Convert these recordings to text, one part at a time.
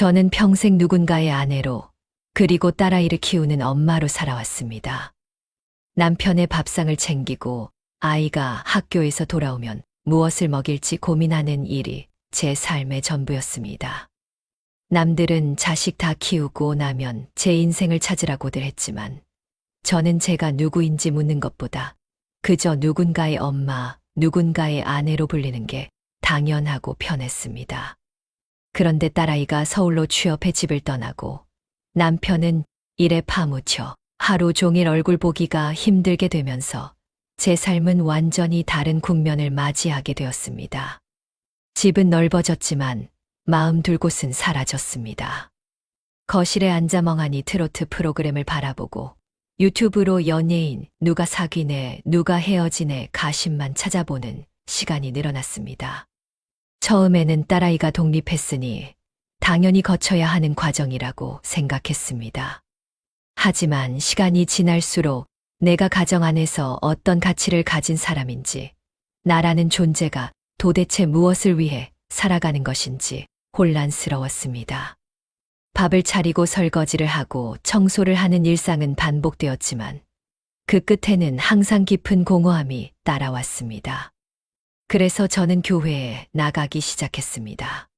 저는 평생 누군가의 아내로, 그리고 딸아이를 키우는 엄마로 살아왔습니다. 남편의 밥상을 챙기고 아이가 학교에서 돌아오면 무엇을 먹일지 고민하는 일이 제 삶의 전부였습니다. 남들은 자식 다 키우고 나면 제 인생을 찾으라고들 했지만 저는 제가 누구인지 묻는 것보다 그저 누군가의 엄마, 누군가의 아내로 불리는 게 당연하고 편했습니다. 그런데 딸아이가 서울로 취업해 집을 떠나고 남편은 일에 파묻혀 하루 종일 얼굴 보기가 힘들게 되면서 제 삶은 완전히 다른 국면을 맞이하게 되었습니다. 집은 넓어졌지만 마음 둘 곳은 사라졌습니다. 거실에 앉아 멍하니 트로트 프로그램을 바라보고 유튜브로 연예인, 누가 사귀네, 누가 헤어지네 가십만 찾아보는 시간이 늘어났습니다. 처음에는 딸아이가 독립했으니 당연히 거쳐야 하는 과정이라고 생각했습니다. 하지만 시간이 지날수록 내가 가정 안에서 어떤 가치를 가진 사람인지, 나라는 존재가 도대체 무엇을 위해 살아가는 것인지 혼란스러웠습니다. 밥을 차리고 설거지를 하고 청소를 하는 일상은 반복되었지만 그 끝에는 항상 깊은 공허함이 따라왔습니다. 그래서 저는 교회에 나가기 시작했습니다.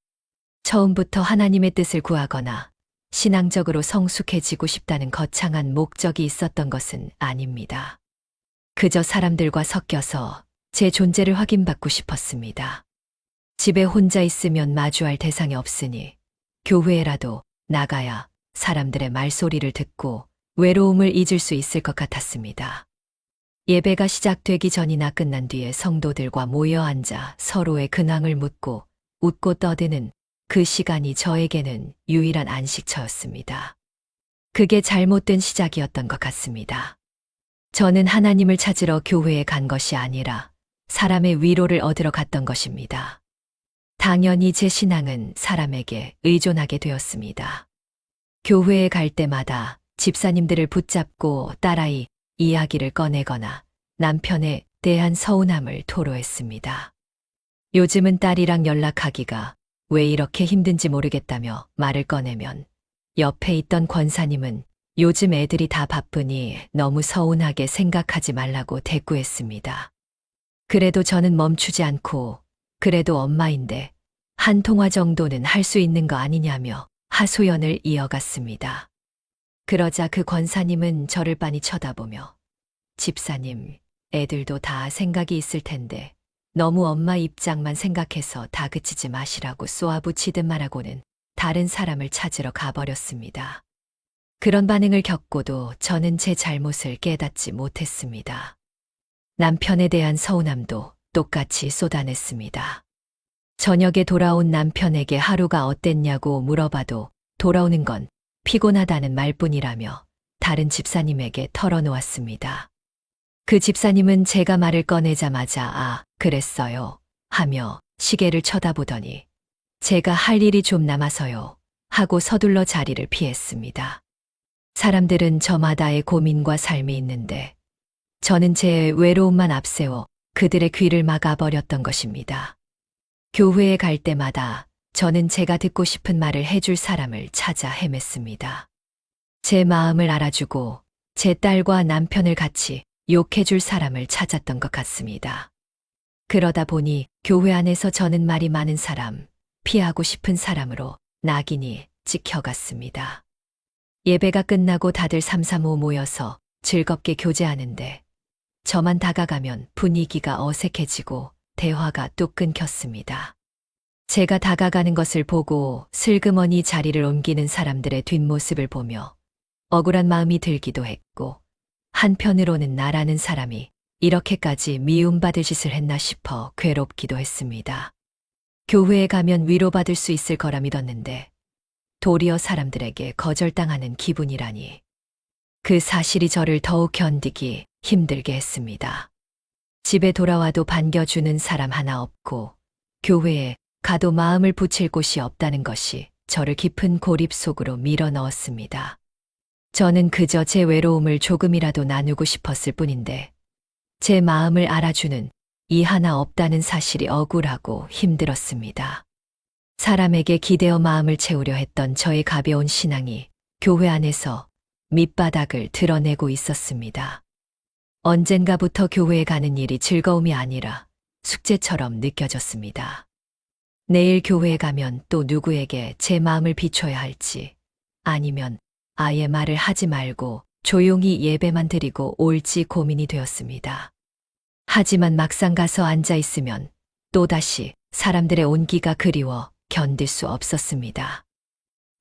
처음부터 하나님의 뜻을 구하거나 신앙적으로 성숙해지고 싶다는 거창한 목적이 있었던 것은 아닙니다. 그저 사람들과 섞여서 제 존재를 확인받고 싶었습니다. 집에 혼자 있으면 마주할 대상이 없으니 교회에라도 나가야 사람들의 말소리를 듣고 외로움을 잊을 수 있을 것 같았습니다. 예배가 시작되기 전이나 끝난 뒤에 성도들과 모여 앉아 서로의 근황을 묻고 웃고 떠드는 그 시간이 저에게는 유일한 안식처였습니다. 그게 잘못된 시작이었던 것 같습니다. 저는 하나님을 찾으러 교회에 간 것이 아니라 사람의 위로를 얻으러 갔던 것입니다. 당연히 제 신앙은 사람에게 의존하게 되었습니다. 교회에 갈 때마다 집사님들을 붙잡고 딸아이 이야기를 꺼내거나 남편에 대한 서운함을 토로했습니다. 요즘은 딸이랑 연락하기가 왜 이렇게 힘든지 모르겠다며 말을 꺼내면 옆에 있던 권사님은 요즘 애들이 다 바쁘니 너무 서운하게 생각하지 말라고 대꾸했습니다. 그래도 저는 멈추지 않고 그래도 엄마인데 한 통화 정도는 할 수 있는 거 아니냐며 하소연을 이어갔습니다. 그러자 그 권사님은 저를 빤히 쳐다보며 집사님, 애들도 다 생각이 있을 텐데 너무 엄마 입장만 생각해서 다그치지 마시라고 쏘아붙이듯 말하고는 다른 사람을 찾으러 가버렸습니다. 그런 반응을 겪고도 저는 제 잘못을 깨닫지 못했습니다. 남편에 대한 서운함도 똑같이 쏟아냈습니다. 저녁에 돌아온 남편에게 하루가 어땠냐고 물어봐도 돌아오는 건 피곤하다는 말뿐이라며 다른 집사님에게 털어놓았습니다. 그 집사님은 제가 말을 꺼내자마자 아, 그랬어요 하며 시계를 쳐다보더니 제가 할 일이 좀 남아서요 하고 서둘러 자리를 피했습니다. 사람들은 저마다의 고민과 삶이 있는데 저는 제 외로움만 앞세워 그들의 귀를 막아버렸던 것입니다. 교회에 갈 때마다 저는 제가 듣고 싶은 말을 해줄 사람을 찾아 헤맸습니다. 제 마음을 알아주고 제 딸과 남편을 같이 욕해줄 사람을 찾았던 것 같습니다. 그러다 보니 교회 안에서 저는 말이 많은 사람, 피하고 싶은 사람으로 낙인이 찍혀갔습니다. 예배가 끝나고 다들 삼삼오오 모여서 즐겁게 교제하는데 저만 다가가면 분위기가 어색해지고 대화가 뚝 끊겼습니다. 제가 다가가는 것을 보고 슬그머니 자리를 옮기는 사람들의 뒷모습을 보며 억울한 마음이 들기도 했고 한편으로는 나라는 사람이 이렇게까지 미움받을 짓을 했나 싶어 괴롭기도 했습니다. 교회에 가면 위로받을 수 있을 거라 믿었는데 도리어 사람들에게 거절당하는 기분이라니. 그 사실이 저를 더욱 견디기 힘들게 했습니다. 집에 돌아와도 반겨주는 사람 하나 없고 교회에 가도 마음을 붙일 곳이 없다는 것이 저를 깊은 고립 속으로 밀어 넣었습니다. 저는 그저 제 외로움을 조금이라도 나누고 싶었을 뿐인데 제 마음을 알아주는 이 하나 없다는 사실이 억울하고 힘들었습니다. 사람에게 기대어 마음을 채우려 했던 저의 가벼운 신앙이 교회 안에서 밑바닥을 드러내고 있었습니다. 언젠가부터 교회에 가는 일이 즐거움이 아니라 숙제처럼 느껴졌습니다. 내일 교회에 가면 또 누구에게 제 마음을 비춰야 할지, 아니면 아예 말을 하지 말고 조용히 예배만 드리고 올지 고민이 되었습니다. 하지만 막상 가서 앉아 있으면 또다시 사람들의 온기가 그리워 견딜 수 없었습니다.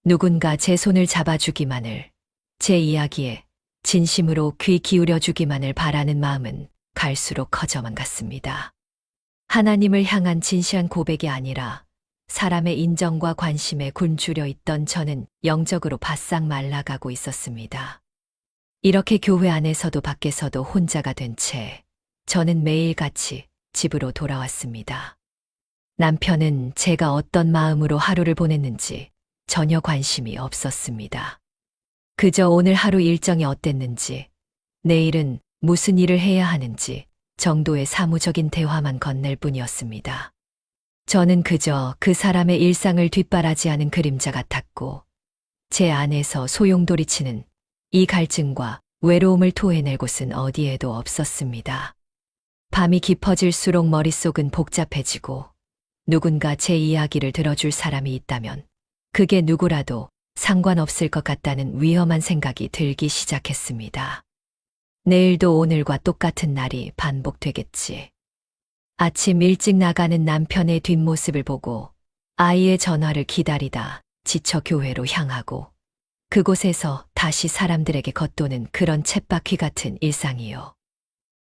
누군가 제 손을 잡아주기만을, 제 이야기에 진심으로 귀 기울여주기만을 바라는 마음은 갈수록 커져만 갔습니다. 하나님을 향한 진실한 고백이 아니라 사람의 인정과 관심에 굶주려 있던 저는 영적으로 바싹 말라가고 있었습니다. 이렇게 교회 안에서도 밖에서도 혼자가 된 채 저는 매일같이 집으로 돌아왔습니다. 남편은 제가 어떤 마음으로 하루를 보냈는지 전혀 관심이 없었습니다. 그저 오늘 하루 일정이 어땠는지, 내일은 무슨 일을 해야 하는지 정도의 사무적인 대화만 건넬 뿐이었습니다. 저는 그저 그 사람의 일상을 뒷바라지하는 그림자 같았고, 제 안에서 소용돌이치는 이 갈증과 외로움을 토해낼 곳은 어디에도 없었습니다. 밤이 깊어질수록 머릿속은 복잡해지고, 누군가 제 이야기를 들어줄 사람이 있다면 그게 누구라도 상관없을 것 같다는 위험한 생각이 들기 시작했습니다. 내일도 오늘과 똑같은 날이 반복되겠지. 아침 일찍 나가는 남편의 뒷모습을 보고 아이의 전화를 기다리다 지쳐 교회로 향하고, 그곳에서 다시 사람들에게 겉도는 그런 쳇바퀴 같은 일상이요.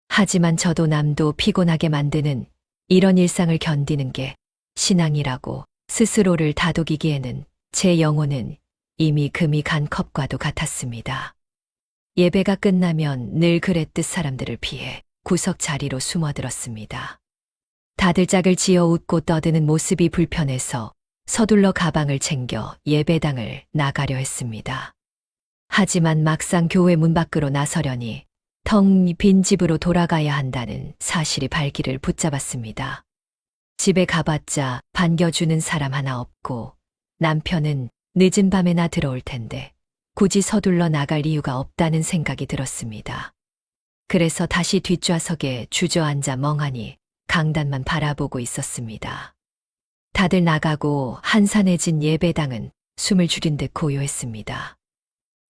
하지만 저도 남도 피곤하게 만드는 이런 일상을 견디는 게 신앙이라고 스스로를 다독이기에는 제 영혼은 이미 금이 간 컵과도 같았습니다. 예배가 끝나면 늘 그랬듯 사람들을 피해 구석 자리로 숨어들었습니다. 다들 짝을 지어 웃고 떠드는 모습이 불편해서 서둘러 가방을 챙겨 예배당을 나가려 했습니다. 하지만 막상 교회 문 밖으로 나서려니 텅 빈 집으로 돌아가야 한다는 사실이 발길을 붙잡았습니다. 집에 가봤자 반겨주는 사람 하나 없고, 남편은 늦은 밤에나 들어올 텐데 굳이 서둘러 나갈 이유가 없다는 생각이 들었습니다. 그래서 다시 뒷좌석에 주저앉아 멍하니 강단만 바라보고 있었습니다. 다들 나가고 한산해진 예배당은 숨을 죽인 듯 고요했습니다.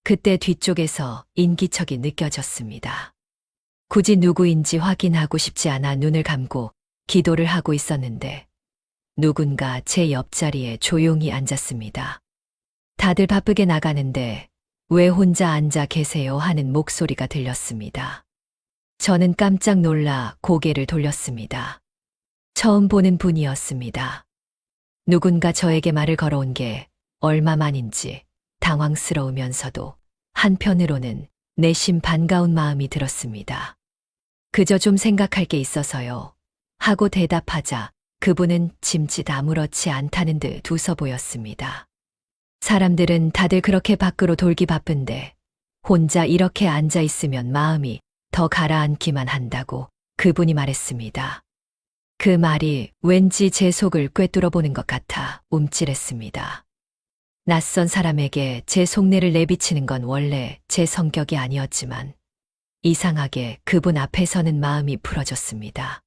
그때 뒤쪽에서 인기척이 느껴졌습니다. 굳이 누구인지 확인하고 싶지 않아 눈을 감고 기도를 하고 있었는데 누군가 제 옆자리에 조용히 앉았습니다. 다들 바쁘게 나가는데 왜 혼자 앉아 계세요 하는 목소리가 들렸습니다. 저는 깜짝 놀라 고개를 돌렸습니다. 처음 보는 분이었습니다. 누군가 저에게 말을 걸어온 게 얼마만인지 당황스러우면서도 한편으로는 내심 반가운 마음이 들었습니다. 그저 좀 생각할 게 있어서요 하고 대답하자 그분은 짐짓 아무렇지 않다는 듯 웃어 보였습니다. 사람들은 다들 그렇게 밖으로 돌기 바쁜데 혼자 이렇게 앉아 있으면 마음이 더 가라앉기만 한다고 그분이 말했습니다. 그 말이 왠지 제 속을 꿰뚫어 보는 것 같아 움찔했습니다. 낯선 사람에게 제 속내를 내비치는 건 원래 제 성격이 아니었지만 이상하게 그분 앞에서는 마음이 풀어졌습니다.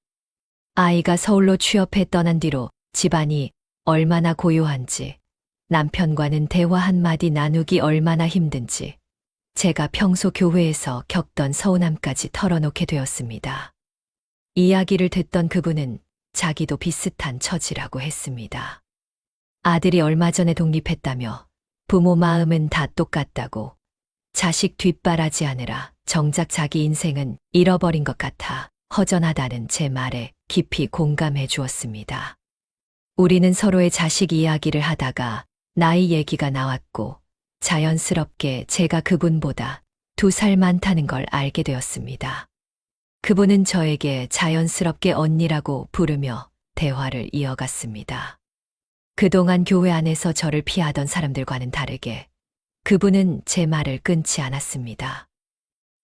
아이가 서울로 취업해 떠난 뒤로 집안이 얼마나 고요한지, 남편과는 대화 한마디 나누기 얼마나 힘든지, 제가 평소 교회에서 겪던 서운함까지 털어놓게 되었습니다. 이야기를 듣던 그분은 자기도 비슷한 처지라고 했습니다. 아들이 얼마 전에 독립했다며 부모 마음은 다 똑같다고, 자식 뒷바라지하느라 정작 자기 인생은 잃어버린 것 같아 허전하다는 제 말에 깊이 공감해 주었습니다. 우리는 서로의 자식 이야기를 하다가 나이 얘기가 나왔고 자연스럽게 제가 그분보다 2살 많다는 걸 알게 되었습니다. 그분은 저에게 자연스럽게 언니라고 부르며 대화를 이어갔습니다. 그동안 교회 안에서 저를 피하던 사람들과는 다르게 그분은 제 말을 끊지 않았습니다.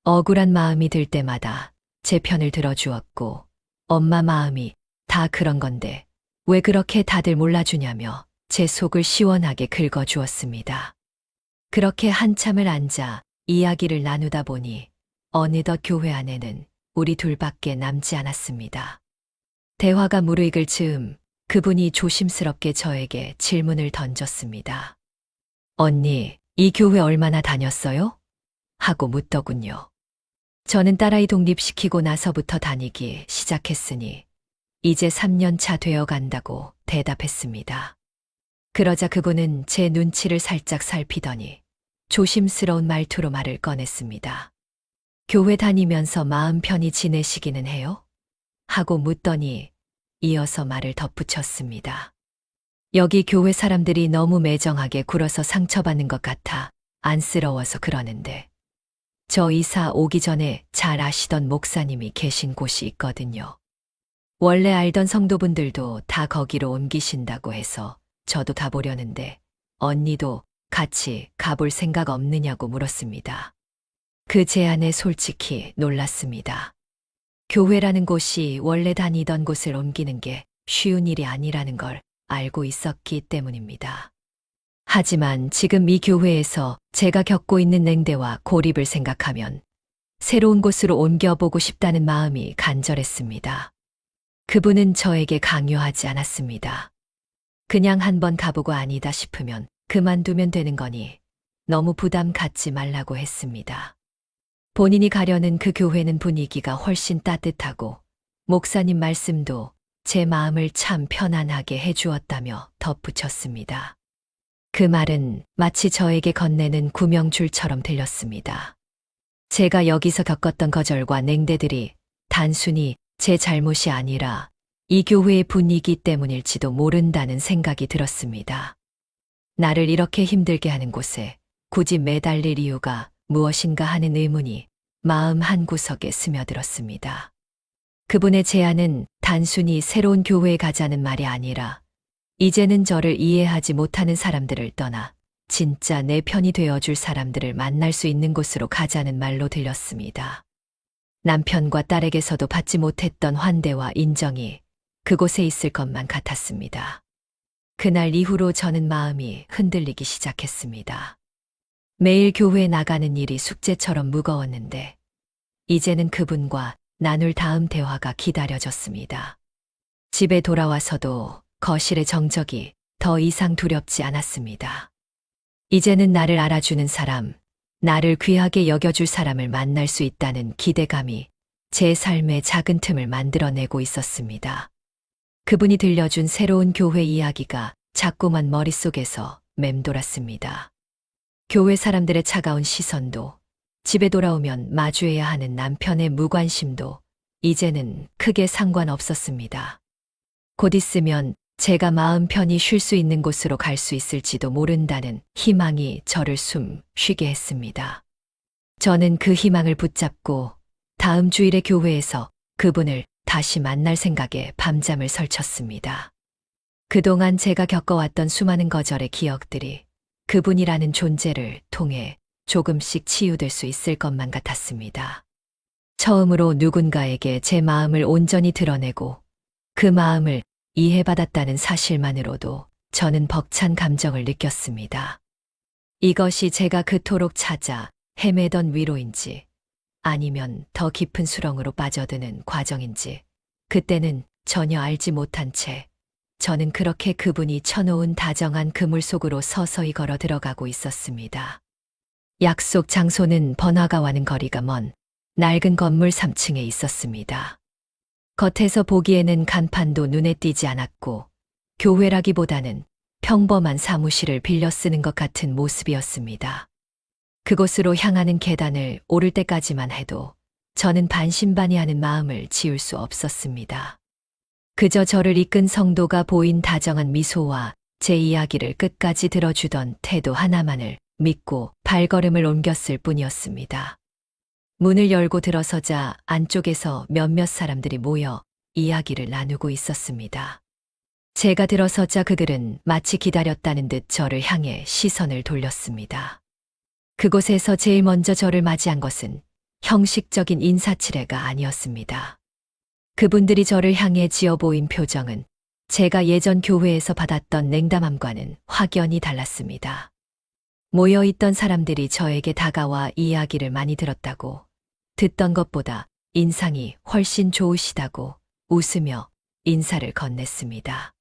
억울한 마음이 들 때마다 제 편을 들어주었고, 엄마 마음이 다 그런 건데 왜 그렇게 다들 몰라주냐며 제 속을 시원하게 긁어주었습니다. 그렇게 한참을 앉아 이야기를 나누다 보니 어느덧 교회 안에는 우리 둘밖에 남지 않았습니다. 대화가 무르익을 즈음 그분이 조심스럽게 저에게 질문을 던졌습니다. 언니, 이 교회 얼마나 다녔어요? 하고 묻더군요. 저는 딸아이 독립시키고 나서부터 다니기 시작했으니 이제 3년 차 되어 간다고 대답했습니다. 그러자 그분은 제 눈치를 살짝 살피더니 조심스러운 말투로 말을 꺼냈습니다. 교회 다니면서 마음 편히 지내시기는 해요? 하고 묻더니 이어서 말을 덧붙였습니다. 여기 교회 사람들이 너무 매정하게 굴어서 상처받는 것 같아 안쓰러워서 그러는데 저 이사 오기 전에 잘 아시던 목사님이 계신 곳이 있거든요. 원래 알던 성도분들도 다 거기로 옮기신다고 해서 저도 가보려는데 언니도 같이 가볼 생각 없느냐고 물었습니다. 그 제안에 솔직히 놀랐습니다. 교회라는 곳이 원래 다니던 곳을 옮기는 게 쉬운 일이 아니라는 걸 알고 있었기 때문입니다. 하지만 지금 이 교회에서 제가 겪고 있는 냉대와 고립을 생각하면 새로운 곳으로 옮겨보고 싶다는 마음이 간절했습니다. 그분은 저에게 강요하지 않았습니다. 그냥 한번 가보고 아니다 싶으면 그만두면 되는 거니 너무 부담 갖지 말라고 했습니다. 본인이 가려는 그 교회는 분위기가 훨씬 따뜻하고 목사님 말씀도 제 마음을 참 편안하게 해주었다며 덧붙였습니다. 그 말은 마치 저에게 건네는 구명줄처럼 들렸습니다. 제가 여기서 겪었던 거절과 냉대들이 단순히 제 잘못이 아니라 이 교회의 분위기 때문일지도 모른다는 생각이 들었습니다. 나를 이렇게 힘들게 하는 곳에 굳이 매달릴 이유가 무엇인가 하는 의문이 마음 한구석에 스며들었습니다. 그분의 제안은 단순히 새로운 교회에 가자는 말이 아니라 이제는 저를 이해하지 못하는 사람들을 떠나 진짜 내 편이 되어줄 사람들을 만날 수 있는 곳으로 가자는 말로 들렸습니다. 남편과 딸에게서도 받지 못했던 환대와 인정이 그곳에 있을 것만 같았습니다. 그날 이후로 저는 마음이 흔들리기 시작했습니다. 매일 교회에 나가는 일이 숙제처럼 무거웠는데 이제는 그분과 나눌 다음 대화가 기다려졌습니다. 집에 돌아와서도 거실의 정적이 더 이상 두렵지 않았습니다. 이제는 나를 알아주는 사람, 나를 귀하게 여겨줄 사람을 만날 수 있다는 기대감이 제 삶의 작은 틈을 만들어내고 있었습니다. 그분이 들려준 새로운 교회 이야기가 자꾸만 머릿속에서 맴돌았습니다. 교회 사람들의 차가운 시선도, 집에 돌아오면 마주해야 하는 남편의 무관심도 이제는 크게 상관없었습니다. 곧 있으면 제가 마음 편히 쉴 수 있는 곳으로 갈 수 있을지도 모른다는 희망이 저를 숨 쉬게 했습니다. 저는 그 희망을 붙잡고 다음 주일의 교회에서 그분을 다시 만날 생각에 밤잠을 설쳤습니다. 그동안 제가 겪어왔던 수많은 거절의 기억들이 그분이라는 존재를 통해 조금씩 치유될 수 있을 것만 같았습니다. 처음으로 누군가에게 제 마음을 온전히 드러내고 그 마음을 이해받았다는 사실만으로도 저는 벅찬 감정을 느꼈습니다. 이것이 제가 그토록 찾아 헤매던 위로인지 아니면 더 깊은 수렁으로 빠져드는 과정인지 그때는 전혀 알지 못한 채 저는 그렇게 그분이 쳐놓은 다정한 그물 속으로 서서히 걸어 들어가고 있었습니다. 약속 장소는 번화가와는 거리가 먼 낡은 건물 3층에 있었습니다. 겉에서 보기에는 간판도 눈에 띄지 않았고 교회라기보다는 평범한 사무실을 빌려 쓰는 것 같은 모습이었습니다. 그곳으로 향하는 계단을 오를 때까지만 해도 저는 반신반의하는 마음을 지울 수 없었습니다. 그저 저를 이끈 성도가 보인 다정한 미소와 제 이야기를 끝까지 들어주던 태도 하나만을 믿고 발걸음을 옮겼을 뿐이었습니다. 문을 열고 들어서자 안쪽에서 몇몇 사람들이 모여 이야기를 나누고 있었습니다. 제가 들어서자 그들은 마치 기다렸다는 듯 저를 향해 시선을 돌렸습니다. 그곳에서 제일 먼저 저를 맞이한 것은 형식적인 인사치레가 아니었습니다. 그분들이 저를 향해 지어 보인 표정은 제가 예전 교회에서 받았던 냉담함과는 확연히 달랐습니다. 모여있던 사람들이 저에게 다가와 이야기를 많이 들었다고, 듣던 것보다 인상이 훨씬 좋으시다고 웃으며 인사를 건넸습니다.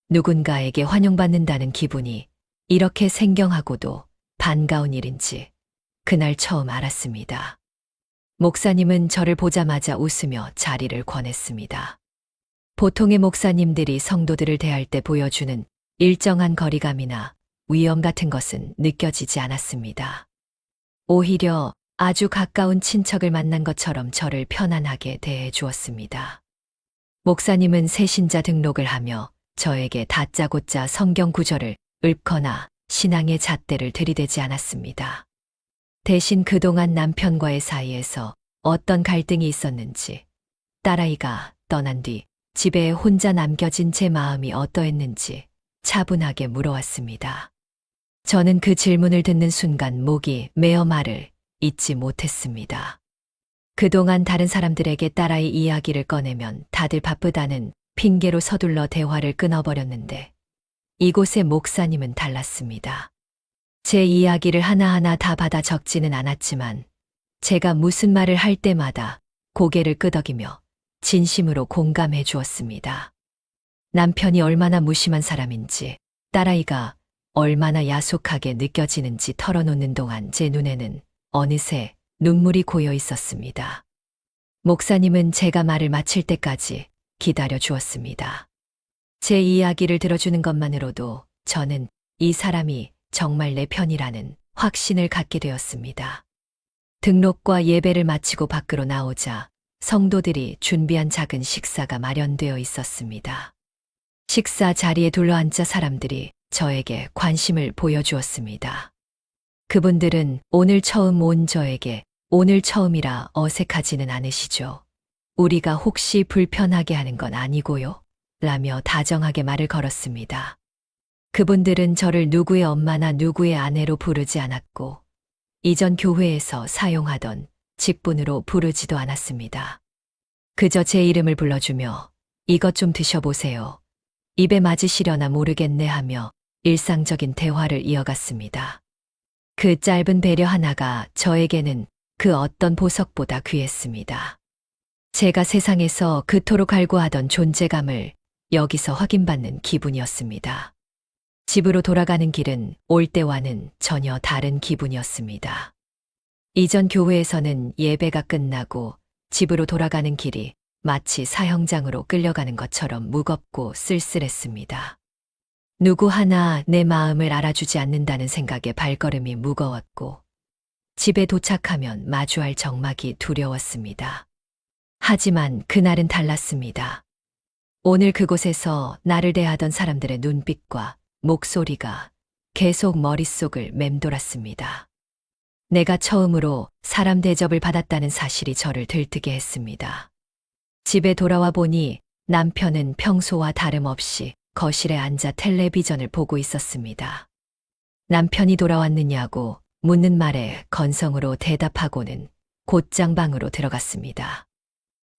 누군가에게 환영받는다는 기분이 이렇게 생경하고도 반가운 일인지 그날 처음 알았습니다. 목사님은 저를 보자마자 웃으며 자리를 권했습니다. 보통의 목사님들이 성도들을 대할 때 보여주는 일정한 거리감이나 위험 같은 것은 느껴지지 않았습니다. 오히려 아주 가까운 친척을 만난 것처럼 저를 편안하게 대해 주었습니다. 목사님은 새신자 등록을 하며 저에게 다짜고짜 성경 구절을 읊거나 신앙의 잣대를 들이대지 않았습니다. 대신 그동안 남편과의 사이에서 어떤 갈등이 있었는지, 딸아이가 떠난 뒤 집에 혼자 남겨진 제 마음이 어떠했는지 차분하게 물어왔습니다. 저는 그 질문을 듣는 순간 목이 메어 말을 잇지 못했습니다. 그동안 다른 사람들에게 딸아이 이야기를 꺼내면 다들 바쁘다는 핑계로 서둘러 대화를 끊어버렸는데 이곳의 목사님은 달랐습니다. 제 이야기를 하나하나 다 받아 적지는 않았지만 제가 무슨 말을 할 때마다 고개를 끄덕이며 진심으로 공감해 주었습니다. 남편이 얼마나 무심한 사람인지, 딸아이가 얼마나 야속하게 느껴지는지 털어놓는 동안 제 눈에는 어느새 눈물이 고여 있었습니다. 목사님은 제가 말을 마칠 때까지 기다려 주었습니다. 제 이야기를 들어주는 것만으로도 저는 이 사람이 정말 내 편이라는 확신을 갖게 되었습니다. 등록과 예배를 마치고 밖으로 나오자 성도들이 준비한 작은 식사가 마련되어 있었습니다. 식사 자리에 둘러앉자 사람들이 저에게 관심을 보여주었습니다. 그분들은 오늘 처음 온 저에게 오늘 처음이라 어색하지는 않으시죠? 우리가 혹시 불편하게 하는 건 아니고요? 라며 다정하게 말을 걸었습니다. 그분들은 저를 누구의 엄마나 누구의 아내로 부르지 않았고 이전 교회에서 사용하던 직분으로 부르지도 않았습니다. 그저 제 이름을 불러주며 이것 좀 드셔보세요. 입에 맞으시려나 모르겠네 하며 일상적인 대화를 이어갔습니다. 그 짧은 배려 하나가 저에게는 그 어떤 보석보다 귀했습니다. 제가 세상에서 그토록 갈구하던 존재감을 여기서 확인받는 기분이었습니다. 집으로 돌아가는 길은 올 때와는 전혀 다른 기분이었습니다. 이전 교회에서는 예배가 끝나고 집으로 돌아가는 길이 마치 사형장으로 끌려가는 것처럼 무겁고 쓸쓸했습니다. 누구 하나 내 마음을 알아주지 않는다는 생각에 발걸음이 무거웠고 집에 도착하면 마주할 적막이 두려웠습니다. 하지만 그날은 달랐습니다. 오늘 그곳에서 나를 대하던 사람들의 눈빛과 목소리가 계속 머릿속을 맴돌았습니다. 내가 처음으로 사람 대접을 받았다는 사실이 저를 들뜨게 했습니다. 집에 돌아와 보니 남편은 평소와 다름없이 거실에 앉아 텔레비전을 보고 있었습니다. 남편이 돌아왔느냐고 묻는 말에 건성으로 대답하고는 곧장 방으로 들어갔습니다.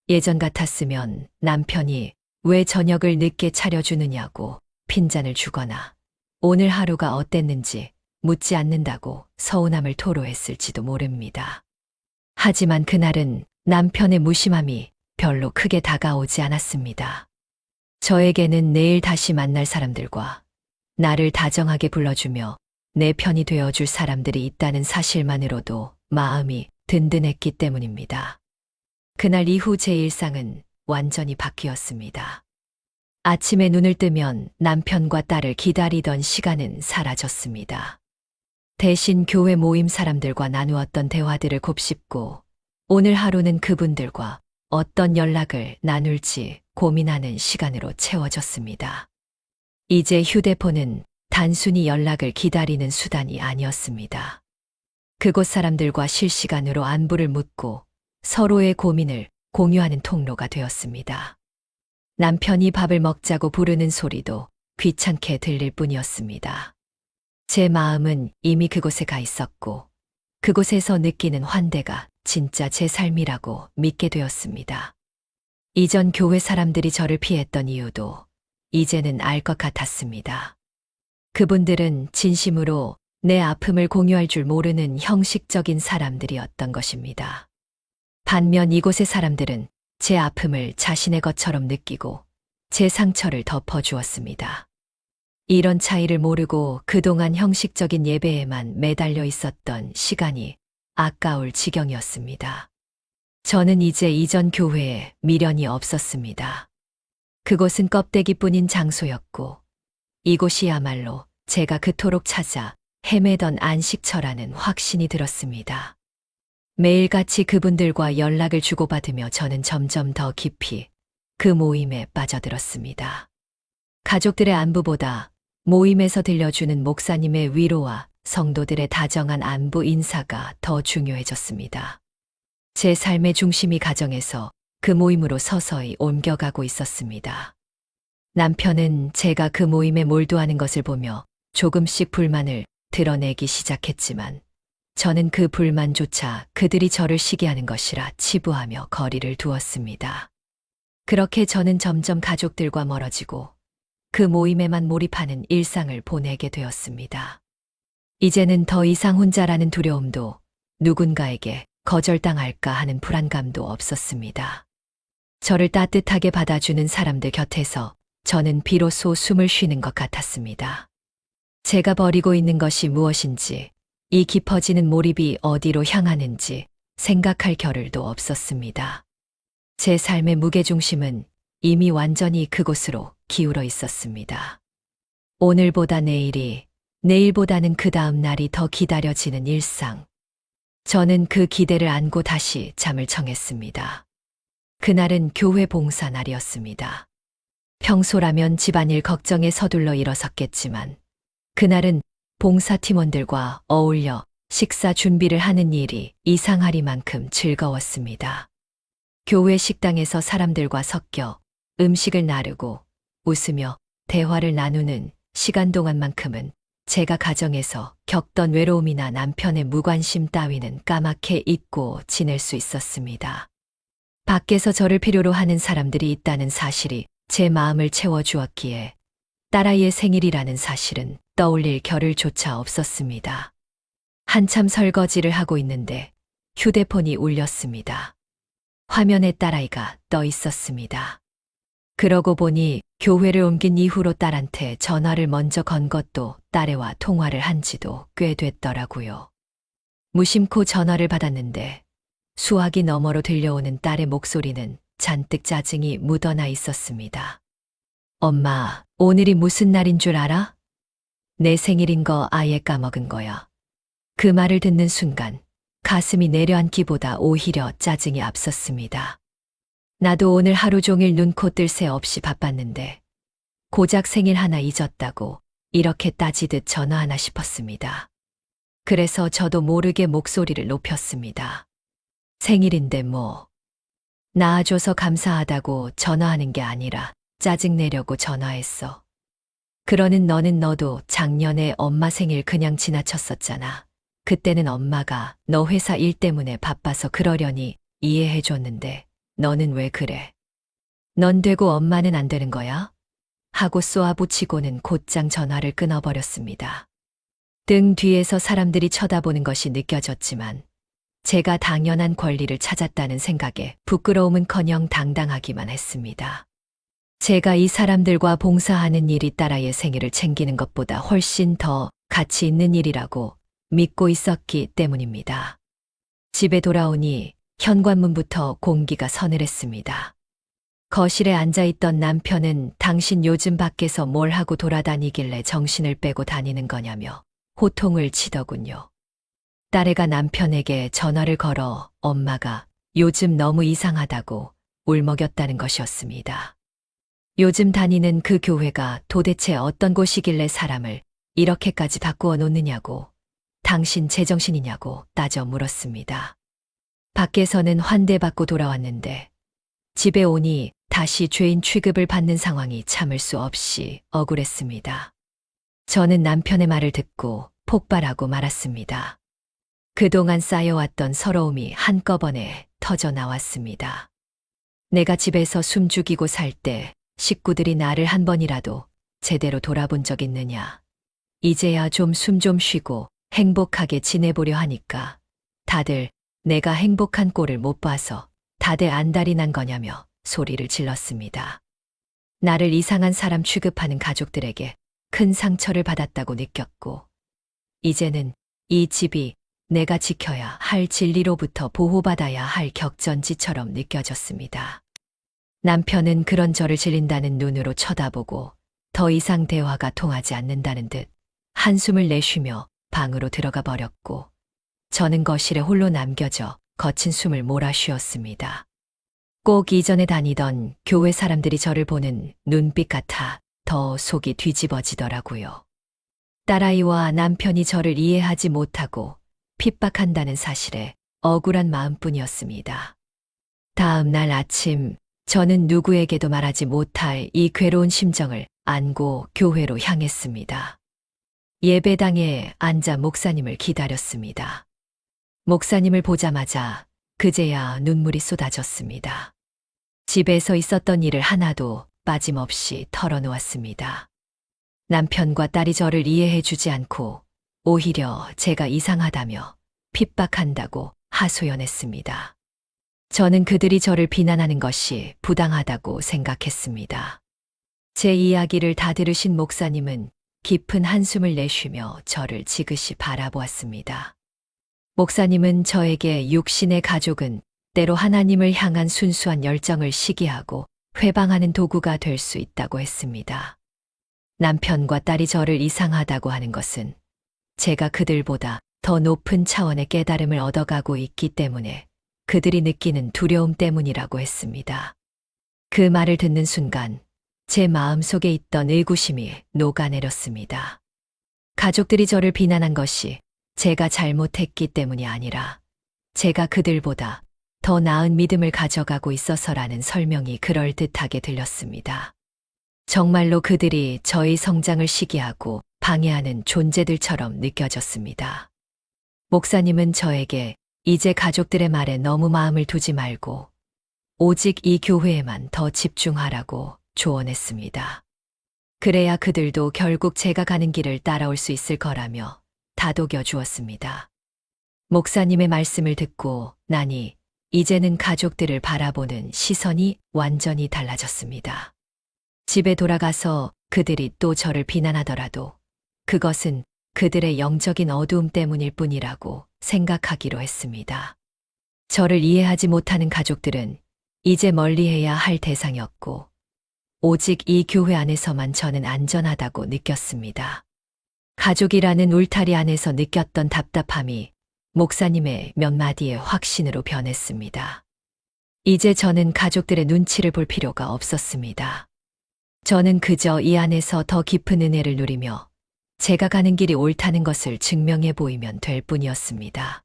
예전 같았으면 남편이 왜 저녁을 늦게 차려주느냐고 핀잔을 주거나 오늘 하루가 어땠는지 묻지 않는다고 서운함을 토로했을지도 모릅니다. 하지만 그날은 남편의 무심함이 별로 크게 다가오지 않았습니다. 저에게는 내일 다시 만날 사람들과 나를 다정하게 불러주며 내 편이 되어줄 사람들이 있다는 사실만으로도 마음이 든든했기 때문입니다. 그날 이후 제 일상은 완전히 바뀌었습니다. 아침에 눈을 뜨면 남편과 딸을 기다리던 시간은 사라졌습니다. 대신 교회 모임 사람들과 나누었던 대화들을 곱씹고 오늘 하루는 그분들과 어떤 연락을 나눌지 고민하는 시간으로 채워졌습니다. 이제 휴대폰은 단순히 연락을 기다리는 수단이 아니었습니다. 그곳 사람들과 실시간으로 안부를 묻고 서로의 고민을 공유하는 통로가 되었습니다. 남편이 밥을 먹자고 부르는 소리도 귀찮게 들릴 뿐이었습니다. 제 마음은 이미 그곳에 가 있었고 그곳에서 느끼는 환대가 진짜 제 삶이라고 믿게 되었습니다. 이전 교회 사람들이 저를 피했던 이유도 이제는 알 것 같았습니다. 그분들은 진심으로 내 아픔을 공유할 줄 모르는 형식적인 사람들이었던 것입니다. 반면 이곳의 사람들은 제 아픔을 자신의 것처럼 느끼고 제 상처를 덮어주었습니다. 이런 차이를 모르고 그동안 형식적인 예배에만 매달려 있었던 시간이 아까울 지경이었습니다. 저는 이제 이전 교회에 미련이 없었습니다. 그곳은 껍데기뿐인 장소였고 이곳이야말로 제가 그토록 찾아 헤매던 안식처라는 확신이 들었습니다. 매일같이 그분들과 연락을 주고받으며 저는 점점 더 깊이 그 모임에 빠져들었습니다. 가족들의 안부보다 모임에서 들려주는 목사님의 위로와 성도들의 다정한 안부 인사가 더 중요해졌습니다. 제 삶의 중심이 가정에서 그 모임으로 서서히 옮겨가고 있었습니다. 남편은 제가 그 모임에 몰두하는 것을 보며 조금씩 불만을 드러내기 시작했지만 저는 그 불만조차 그들이 저를 시기하는 것이라 치부하며 거리를 두었습니다. 그렇게 저는 점점 가족들과 멀어지고 그 모임에만 몰입하는 일상을 보내게 되었습니다. 이제는 더 이상 혼자라는 두려움도 누군가에게 거절당할까 하는 불안감도 없었습니다. 저를 따뜻하게 받아주는 사람들 곁에서 저는 비로소 숨을 쉬는 것 같았습니다. 제가 버리고 있는 것이 무엇인지, 이 깊어지는 몰입이 어디로 향하는지 생각할 겨를도 없었습니다. 제 삶의 무게중심은 이미 완전히 그곳으로 기울어 있었습니다. 오늘보다 내일이, 내일보다는 그 다음 날이 더 기다려지는 일상. 저는 그 기대를 안고 다시 잠을 청했습니다. 그날은 교회 봉사 날이었습니다. 평소라면 집안일 걱정에 서둘러 일어섰겠지만 그날은 봉사 팀원들과 어울려 식사 준비를 하는 일이 이상하리만큼 즐거웠습니다. 교회 식당에서 사람들과 섞여 음식을 나르고 웃으며 대화를 나누는 시간 동안만큼은 제가 가정에서 겪던 외로움이나 남편의 무관심 따위는 까맣게 잊고 지낼 수 있었습니다. 밖에서 저를 필요로 하는 사람들이 있다는 사실이 제 마음을 채워주었기에 딸아이의 생일이라는 사실은 떠올릴 겨를조차 없었습니다. 한참 설거지를 하고 있는데 휴대폰이 울렸습니다. 화면에 딸아이가 떠 있었습니다. 그러고 보니 교회를 옮긴 이후로 딸한테 전화를 먼저 건 것도 딸애와 통화를 한 지도 꽤 됐더라고요. 무심코 전화를 받았는데 수화기 너머로 들려오는 딸의 목소리는 잔뜩 짜증이 묻어나 있었습니다. 엄마, 오늘이 무슨 날인 줄 알아? 내 생일인 거 아예 까먹은 거야. 그 말을 듣는 순간 가슴이 내려앉기보다 오히려 짜증이 앞섰습니다. 나도 오늘 하루 종일 눈코 뜰 새 없이 바빴는데 고작 생일 하나 잊었다고 이렇게 따지듯 전화하나 싶었습니다. 그래서 저도 모르게 목소리를 높였습니다. 생일인데 뭐. 낳아줘서 감사하다고 전화하는 게 아니라 짜증내려고 전화했어. 그러는 너도 작년에 엄마 생일 그냥 지나쳤었잖아. 그때는 엄마가 너 회사 일 때문에 바빠서 그러려니 이해해줬는데 너는 왜 그래? 넌 되고 엄마는 안 되는 거야? 하고 쏘아붙이고는 곧장 전화를 끊어버렸습니다. 등 뒤에서 사람들이 쳐다보는 것이 느껴졌지만 제가 당연한 권리를 찾았다는 생각에 부끄러움은커녕 당당하기만 했습니다. 제가 이 사람들과 봉사하는 일이 딸아이의 생일을 챙기는 것보다 훨씬 더 가치 있는 일이라고 믿고 있었기 때문입니다. 집에 돌아오니 현관문부터 공기가 서늘했습니다. 거실에 앉아있던 남편은 당신 요즘 밖에서 뭘 하고 돌아다니길래 정신을 빼고 다니는 거냐며 호통을 치더군요. 딸애가 남편에게 전화를 걸어 엄마가 요즘 너무 이상하다고 울먹였다는 것이었습니다. 요즘 다니는 그 교회가 도대체 어떤 곳이길래 사람을 이렇게까지 바꾸어 놓느냐고, 당신 제정신이냐고 따져 물었습니다. 밖에서는 환대받고 돌아왔는데 집에 오니 다시 죄인 취급을 받는 상황이 참을 수 없이 억울했습니다. 저는 남편의 말을 듣고 폭발하고 말았습니다. 그동안 쌓여왔던 서러움이 한꺼번에 터져 나왔습니다. 내가 집에서 숨죽이고 살 때 식구들이 나를 한 번이라도 제대로 돌아본 적 있느냐. 이제야 좀 숨 좀 쉬고 행복하게 지내보려 하니까 다들 내가 행복한 꼴을 못 봐서 다들 안달이 난 거냐며 소리를 질렀습니다. 나를 이상한 사람 취급하는 가족들에게 큰 상처를 받았다고 느꼈고, 이제는 이 집이 내가 지켜야 할 진리로부터 보호받아야 할 격전지처럼 느껴졌습니다. 남편은 그런 저를 질린다는 눈으로 쳐다보고 더 이상 대화가 통하지 않는다는 듯 한숨을 내쉬며 방으로 들어가 버렸고, 저는 거실에 홀로 남겨져 거친 숨을 몰아쉬었습니다. 꼭 이전에 다니던 교회 사람들이 저를 보는 눈빛 같아 더 속이 뒤집어지더라고요. 딸아이와 남편이 저를 이해하지 못하고 핍박한다는 사실에 억울한 마음뿐이었습니다. 다음 날 아침, 저는 누구에게도 말하지 못할 이 괴로운 심정을 안고 교회로 향했습니다. 예배당에 앉아 목사님을 기다렸습니다. 목사님을 보자마자 그제야 눈물이 쏟아졌습니다. 집에서 있었던 일을 하나도 빠짐없이 털어놓았습니다. 남편과 딸이 저를 이해해 주지 않고 오히려 제가 이상하다며 핍박한다고 하소연했습니다. 저는 그들이 저를 비난하는 것이 부당하다고 생각했습니다. 제 이야기를 다 들으신 목사님은 깊은 한숨을 내쉬며 저를 지그시 바라보았습니다. 목사님은 저에게 육신의 가족은 때로 하나님을 향한 순수한 열정을 시기하고 회방하는 도구가 될 수 있다고 했습니다. 남편과 딸이 저를 이상하다고 하는 것은 제가 그들보다 더 높은 차원의 깨달음을 얻어가고 있기 때문에 그들이 느끼는 두려움 때문이라고 했습니다. 그 말을 듣는 순간 제 마음속에 있던 의구심이 녹아내렸습니다. 가족들이 저를 비난한 것이 제가 잘못했기 때문이 아니라 제가 그들보다 더 나은 믿음을 가져가고 있어서라는 설명이 그럴듯하게 들렸습니다. 정말로 그들이 저의 성장을 시기하고 방해하는 존재들처럼 느껴졌습니다. 목사님은 저에게 이제 가족들의 말에 너무 마음을 두지 말고 오직 이 교회에만 더 집중하라고 조언했습니다. 그래야 그들도 결국 제가 가는 길을 따라올 수 있을 거라며 다독여 주었습니다. 목사님의 말씀을 듣고 나니 이제는 가족들을 바라보는 시선이 완전히 달라졌습니다. 집에 돌아가서 그들이 또 저를 비난하더라도 그것은 그들의 영적인 어두움 때문일 뿐이라고 생각하기로 했습니다. 저를 이해하지 못하는 가족들은 이제 멀리해야 할 대상이었고 오직 이 교회 안에서만 저는 안전하다고 느꼈습니다. 가족이라는 울타리 안에서 느꼈던 답답함이 목사님의 몇 마디의 확신으로 변했습니다. 이제 저는 가족들의 눈치를 볼 필요가 없었습니다. 저는 그저 이 안에서 더 깊은 은혜를 누리며 제가 가는 길이 옳다는 것을 증명해 보이면 될 뿐이었습니다.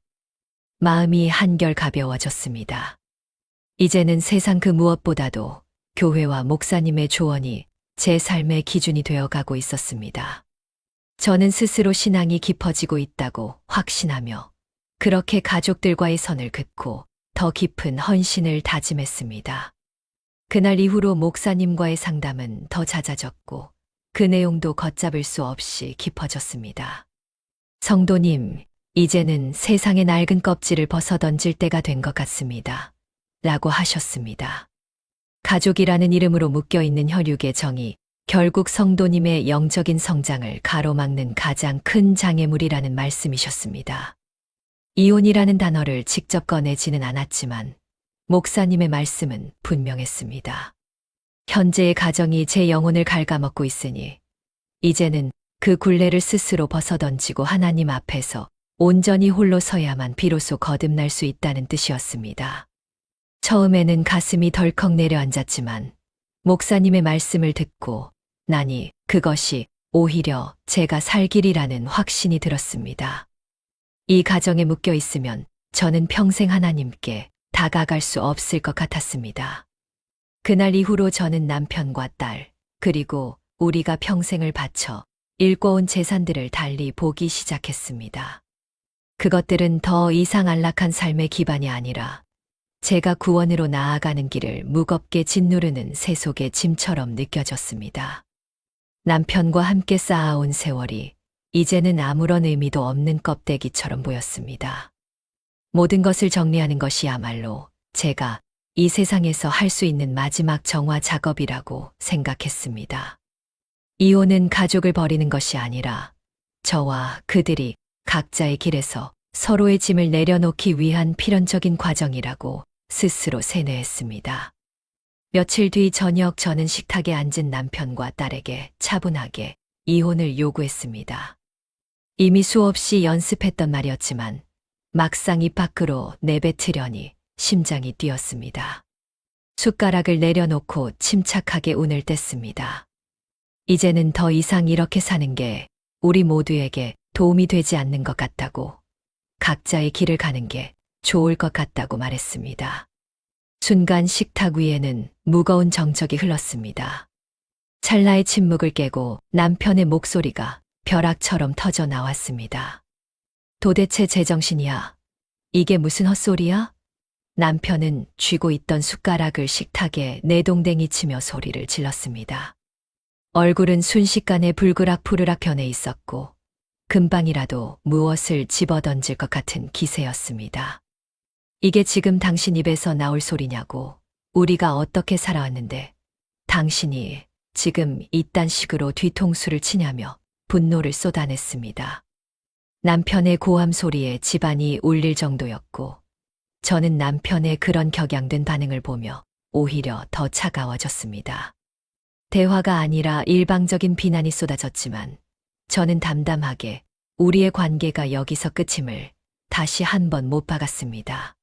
마음이 한결 가벼워졌습니다. 이제는 세상 그 무엇보다도 교회와 목사님의 조언이 제 삶의 기준이 되어가고 있었습니다. 저는 스스로 신앙이 깊어지고 있다고 확신하며 그렇게 가족들과의 선을 긋고 더 깊은 헌신을 다짐했습니다. 그날 이후로 목사님과의 상담은 더 잦아졌고 그 내용도 걷잡을 수 없이 깊어졌습니다. 성도님, 이제는 세상의 낡은 껍질을 벗어던질 때가 된 것 같습니다. 라고 하셨습니다. 가족이라는 이름으로 묶여있는 혈육의 정이 결국 성도님의 영적인 성장을 가로막는 가장 큰 장애물이라는 말씀이셨습니다. 이혼이라는 단어를 직접 꺼내지는 않았지만 목사님의 말씀은 분명했습니다. 현재의 가정이 제 영혼을 갉아먹고 있으니 이제는 그 굴레를 스스로 벗어던지고 하나님 앞에서 온전히 홀로 서야만 비로소 거듭날 수 있다는 뜻이었습니다. 처음에는 가슴이 덜컥 내려앉았지만 목사님의 말씀을 듣고 나니 그것이 오히려 제가 살 길이라는 확신이 들었습니다. 이 가정에 묶여 있으면 저는 평생 하나님께 다가갈 수 없을 것 같았습니다. 그날 이후로 저는 남편과 딸, 그리고 우리가 평생을 바쳐 일궈온 재산들을 달리 보기 시작했습니다. 그것들은 더 이상 안락한 삶의 기반이 아니라 제가 구원으로 나아가는 길을 무겁게 짓누르는 새 속의 짐처럼 느껴졌습니다. 남편과 함께 쌓아온 세월이 이제는 아무런 의미도 없는 껍데기처럼 보였습니다. 모든 것을 정리하는 것이야말로 제가 이 세상에서 할 수 있는 마지막 정화 작업이라고 생각했습니다. 이혼은 가족을 버리는 것이 아니라 저와 그들이 각자의 길에서 서로의 짐을 내려놓기 위한 필연적인 과정이라고 스스로 세뇌했습니다. 며칠 뒤 저녁 저는 식탁에 앉은 남편과 딸에게 차분하게 이혼을 요구했습니다. 이미 수없이 연습했던 말이었지만 막상 입 밖으로 내뱉으려니 심장이 뛰었습니다. 숟가락을 내려놓고 침착하게 운을 뗐습니다. 이제는 더 이상 이렇게 사는 게 우리 모두에게 도움이 되지 않는 것 같다고, 각자의 길을 가는 게 좋을 것 같다고 말했습니다. 순간 식탁 위에는 무거운 정적이 흘렀습니다. 찰나의 침묵을 깨고 남편의 목소리가 벼락처럼 터져 나왔습니다. 도대체 제정신이야? 이게 무슨 헛소리야? 남편은 쥐고 있던 숟가락을 식탁에 내동댕이 치며 소리를 질렀습니다. 얼굴은 순식간에 불그락푸르락 변해 있었고 금방이라도 무엇을 집어던질 것 같은 기세였습니다. 이게 지금 당신 입에서 나올 소리냐고, 우리가 어떻게 살아왔는데 당신이 지금 이딴 식으로 뒤통수를 치냐며 분노를 쏟아냈습니다. 남편의 고함 소리에 집안이 울릴 정도였고 저는 남편의 그런 격양된 반응을 보며 오히려 더 차가워졌습니다. 대화가 아니라 일방적인 비난이 쏟아졌지만 저는 담담하게 우리의 관계가 여기서 끝임을 다시 한 번 못 박았습니다.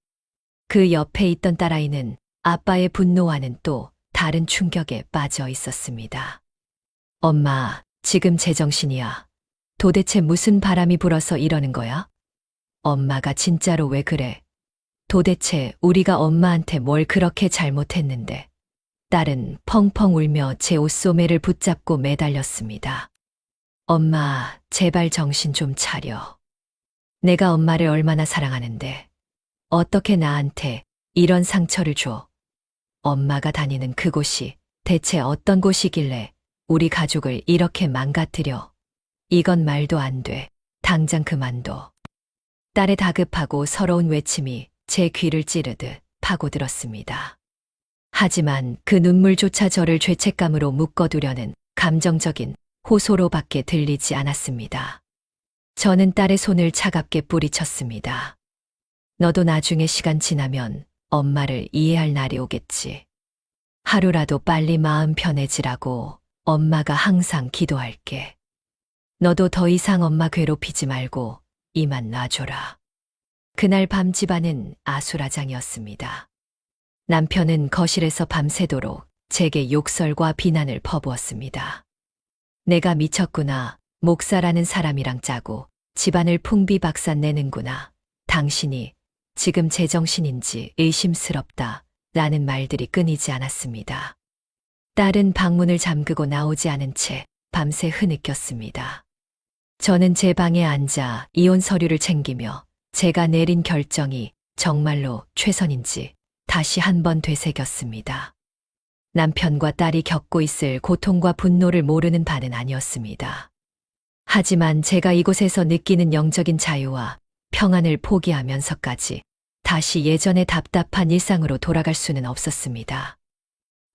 그 옆에 있던 딸아이는 아빠의 분노와는 또 다른 충격에 빠져 있었습니다. 엄마, 지금 제정신이야. 도대체 무슨 바람이 불어서 이러는 거야? 엄마가 진짜로 왜 그래? 도대체 우리가 엄마한테 뭘 그렇게 잘못했는데? 딸은 펑펑 울며 제 옷소매를 붙잡고 매달렸습니다. 엄마, 제발 정신 좀 차려. 내가 엄마를 얼마나 사랑하는데 어떻게 나한테 이런 상처를 줘? 엄마가 다니는 그곳이 대체 어떤 곳이길래 우리 가족을 이렇게 망가뜨려? 이건 말도 안 돼. 당장 그만둬. 딸의 다급하고 서러운 외침이 제 귀를 찌르듯 파고들었습니다. 하지만 그 눈물조차 저를 죄책감으로 묶어두려는 감정적인 호소로밖에 들리지 않았습니다. 저는 딸의 손을 차갑게 뿌리쳤습니다. 너도 나중에 시간 지나면 엄마를 이해할 날이 오겠지. 하루라도 빨리 마음 편해지라고 엄마가 항상 기도할게. 너도 더 이상 엄마 괴롭히지 말고 이만 놔줘라. 그날 밤 집안은 아수라장이었습니다. 남편은 거실에서 밤새도록 제게 욕설과 비난을 퍼부었습니다. 내가 미쳤구나. 목사라는 사람이랑 짜고 집안을 풍비박산 내는구나. 당신이 지금 제정신인지 의심스럽다. 라는 말들이 끊이지 않았습니다. 딸은 방문을 잠그고 나오지 않은 채 밤새 흐느꼈습니다. 저는 제 방에 앉아 이혼 서류를 챙기며 제가 내린 결정이 정말로 최선인지 다시 한번 되새겼습니다. 남편과 딸이 겪고 있을 고통과 분노를 모르는 바는 아니었습니다. 하지만 제가 이곳에서 느끼는 영적인 자유와 평안을 포기하면서까지 다시 예전의 답답한 일상으로 돌아갈 수는 없었습니다.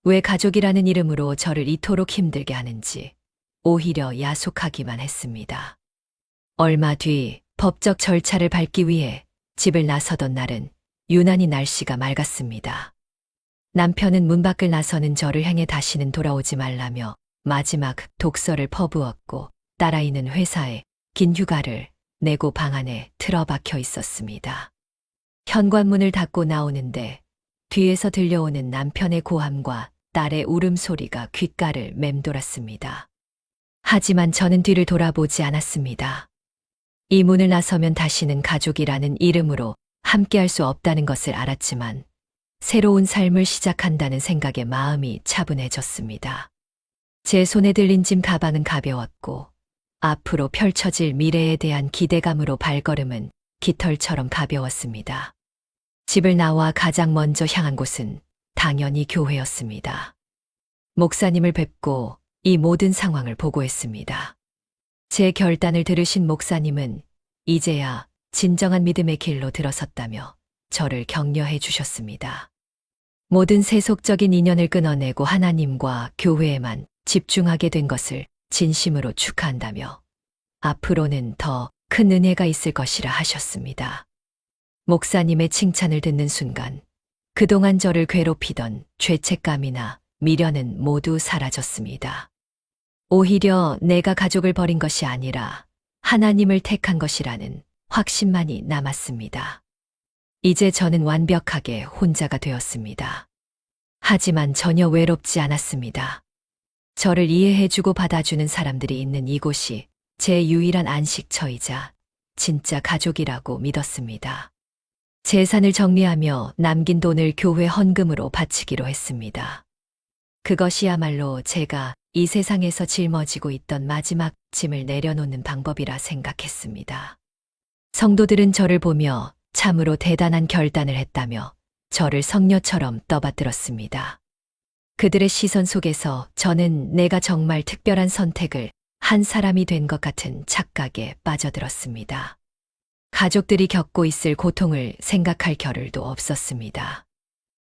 왜 가족이라는 이름으로 저를 이토록 힘들게 하는지 오히려 야속하기만 했습니다. 얼마 뒤 법적 절차를 밟기 위해 집을 나서던 날은 유난히 날씨가 맑았습니다. 남편은 문 밖을 나서는 저를 향해 다시는 돌아오지 말라며 마지막 독서를 퍼부었고 딸아이는 회사에 긴 휴가를 내고 방 안에 틀어박혀 있었습니다. 현관문을 닫고 나오는데 뒤에서 들려오는 남편의 고함과 딸의 울음소리가 귓가를 맴돌았습니다. 하지만 저는 뒤를 돌아보지 않았습니다. 이 문을 나서면 다시는 가족이라는 이름으로 함께할 수 없다는 것을 알았지만 새로운 삶을 시작한다는 생각에 마음이 차분해졌습니다. 제 손에 들린 짐 가방은 가벼웠고 앞으로 펼쳐질 미래에 대한 기대감으로 발걸음은 깃털처럼 가벼웠습니다. 집을 나와 가장 먼저 향한 곳은 당연히 교회였습니다. 목사님을 뵙고 이 모든 상황을 보고했습니다. 제 결단을 들으신 목사님은 이제야 진정한 믿음의 길로 들어섰다며 저를 격려해 주셨습니다. 모든 세속적인 인연을 끊어내고 하나님과 교회에만 집중하게 된 것을 진심으로 축하한다며 앞으로는 더 큰 은혜가 있을 것이라 하셨습니다. 목사님의 칭찬을 듣는 순간 그동안 저를 괴롭히던 죄책감이나 미련은 모두 사라졌습니다. 오히려 내가 가족을 버린 것이 아니라 하나님을 택한 것이라는 확신만이 남았습니다. 이제 저는 완벽하게 혼자가 되었습니다. 하지만 전혀 외롭지 않았습니다. 저를 이해해주고 받아주는 사람들이 있는 이곳이 제 유일한 안식처이자 진짜 가족이라고 믿었습니다. 재산을 정리하며 남긴 돈을 교회 헌금으로 바치기로 했습니다. 그것이야말로 제가 이 세상에서 짊어지고 있던 마지막 짐을 내려놓는 방법이라 생각했습니다. 성도들은 저를 보며 참으로 대단한 결단을 했다며 저를 성녀처럼 떠받들었습니다. 그들의 시선 속에서 저는 내가 정말 특별한 선택을 한 사람이 된 것 같은 착각에 빠져들었습니다. 가족들이 겪고 있을 고통을 생각할 겨를도 없었습니다.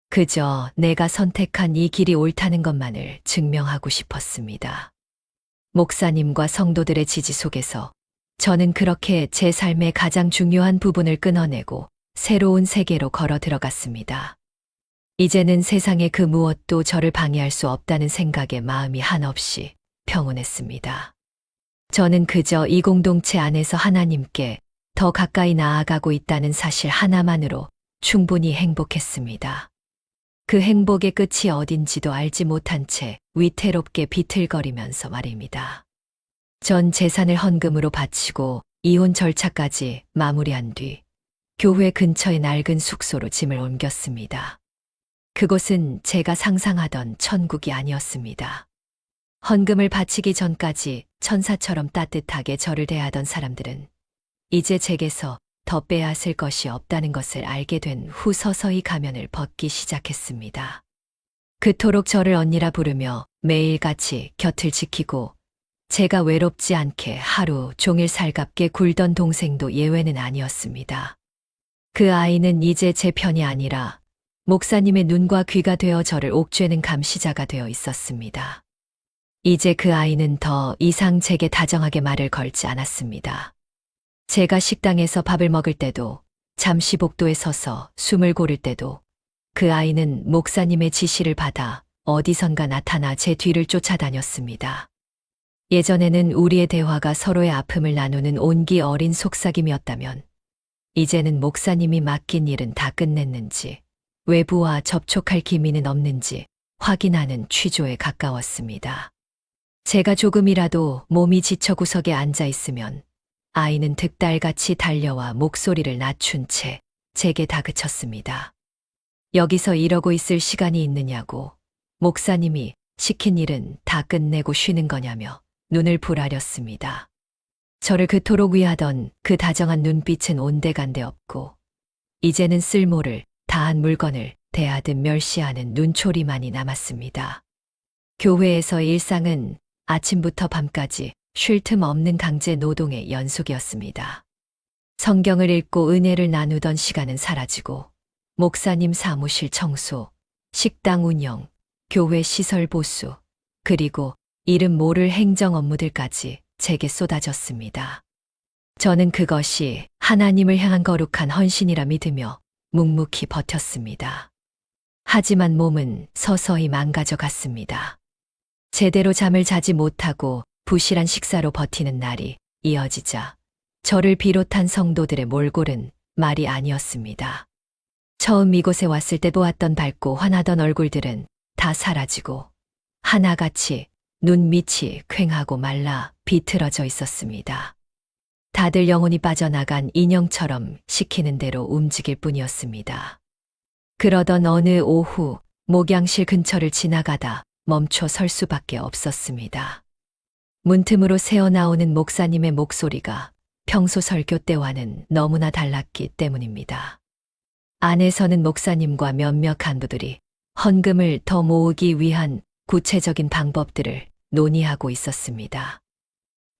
그저 내가 선택한 이 길이 옳다는 것만을 증명하고 싶었습니다. 목사님과 성도들의 지지 속에서 저는 그렇게 제 삶의 가장 중요한 부분을 끊어내고 새로운 세계로 걸어 들어갔습니다. 이제는 세상의 그 무엇도 저를 방해할 수 없다는 생각에 마음이 한없이 평온했습니다. 저는 그저 이 공동체 안에서 하나님께 더 가까이 나아가고 있다는 사실 하나만으로 충분히 행복했습니다. 그 행복의 끝이 어딘지도 알지 못한 채 위태롭게 비틀거리면서 말입니다. 전 재산을 헌금으로 바치고 이혼 절차까지 마무리한 뒤 교회 근처의 낡은 숙소로 짐을 옮겼습니다. 그곳은 제가 상상하던 천국이 아니었습니다. 헌금을 바치기 전까지 천사처럼 따뜻하게 저를 대하던 사람들은 이제 제게서 더 빼앗을 것이 없다는 것을 알게 된 후 서서히 가면을 벗기 시작했습니다. 그토록 저를 언니라 부르며 매일같이 곁을 지키고 제가 외롭지 않게 하루 종일 살갑게 굴던 동생도 예외는 아니었습니다. 그 아이는 이제 제 편이 아니라 목사님의 눈과 귀가 되어 저를 옥죄는 감시자가 되어 있었습니다. 이제 그 아이는 더 이상 제게 다정하게 말을 걸지 않았습니다. 제가 식당에서 밥을 먹을 때도 잠시 복도에 서서 숨을 고를 때도 그 아이는 목사님의 지시를 받아 어디선가 나타나 제 뒤를 쫓아다녔습니다. 예전에는 우리의 대화가 서로의 아픔을 나누는 온기 어린 속삭임이었다면 이제는 목사님이 맡긴 일은 다 끝냈는지 외부와 접촉할 기미는 없는지 확인하는 취조에 가까웠습니다. 제가 조금이라도 몸이 지쳐 구석에 앉아 있으면 아이는 득달같이 달려와 목소리를 낮춘 채 제게 다그쳤습니다. 여기서 이러고 있을 시간이 있느냐고, 목사님이 시킨 일은 다 끝내고 쉬는 거냐며 눈을 부라렸습니다. 저를 그토록 위하던 그 다정한 눈빛은 온데간데 없고 이제는 쓸모를 다한 물건을 대하듯 멸시하는 눈초리만이 남았습니다. 교회에서의 일상은 아침부터 밤까지 쉴 틈 없는 강제 노동의 연속이었습니다. 성경을 읽고 은혜를 나누던 시간은 사라지고 목사님 사무실 청소, 식당 운영, 교회 시설 보수, 그리고 이름 모를 행정 업무들까지 제게 쏟아졌습니다. 저는 그것이 하나님을 향한 거룩한 헌신이라 믿으며 묵묵히 버텼습니다. 하지만 몸은 서서히 망가져 갔습니다. 제대로 잠을 자지 못하고 부실한 식사로 버티는 날이 이어지자 저를 비롯한 성도들의 몰골은 말이 아니었습니다. 처음 이곳에 왔을 때 보았던 밝고 환하던 얼굴들은 다 사라지고 하나같이 눈밑이 퀭하고 말라 비틀어져 있었습니다. 다들 영혼이 빠져나간 인형처럼 시키는 대로 움직일 뿐이었습니다. 그러던 어느 오후 목양실 근처를 지나가다 멈춰 설 수밖에 없었습니다. 문틈으로 새어나오는 목사님의 목소리가 평소 설교 때와는 너무나 달랐기 때문입니다. 안에서는 목사님과 몇몇 간부들이 헌금을 더 모으기 위한 구체적인 방법들을 논의하고 있었습니다.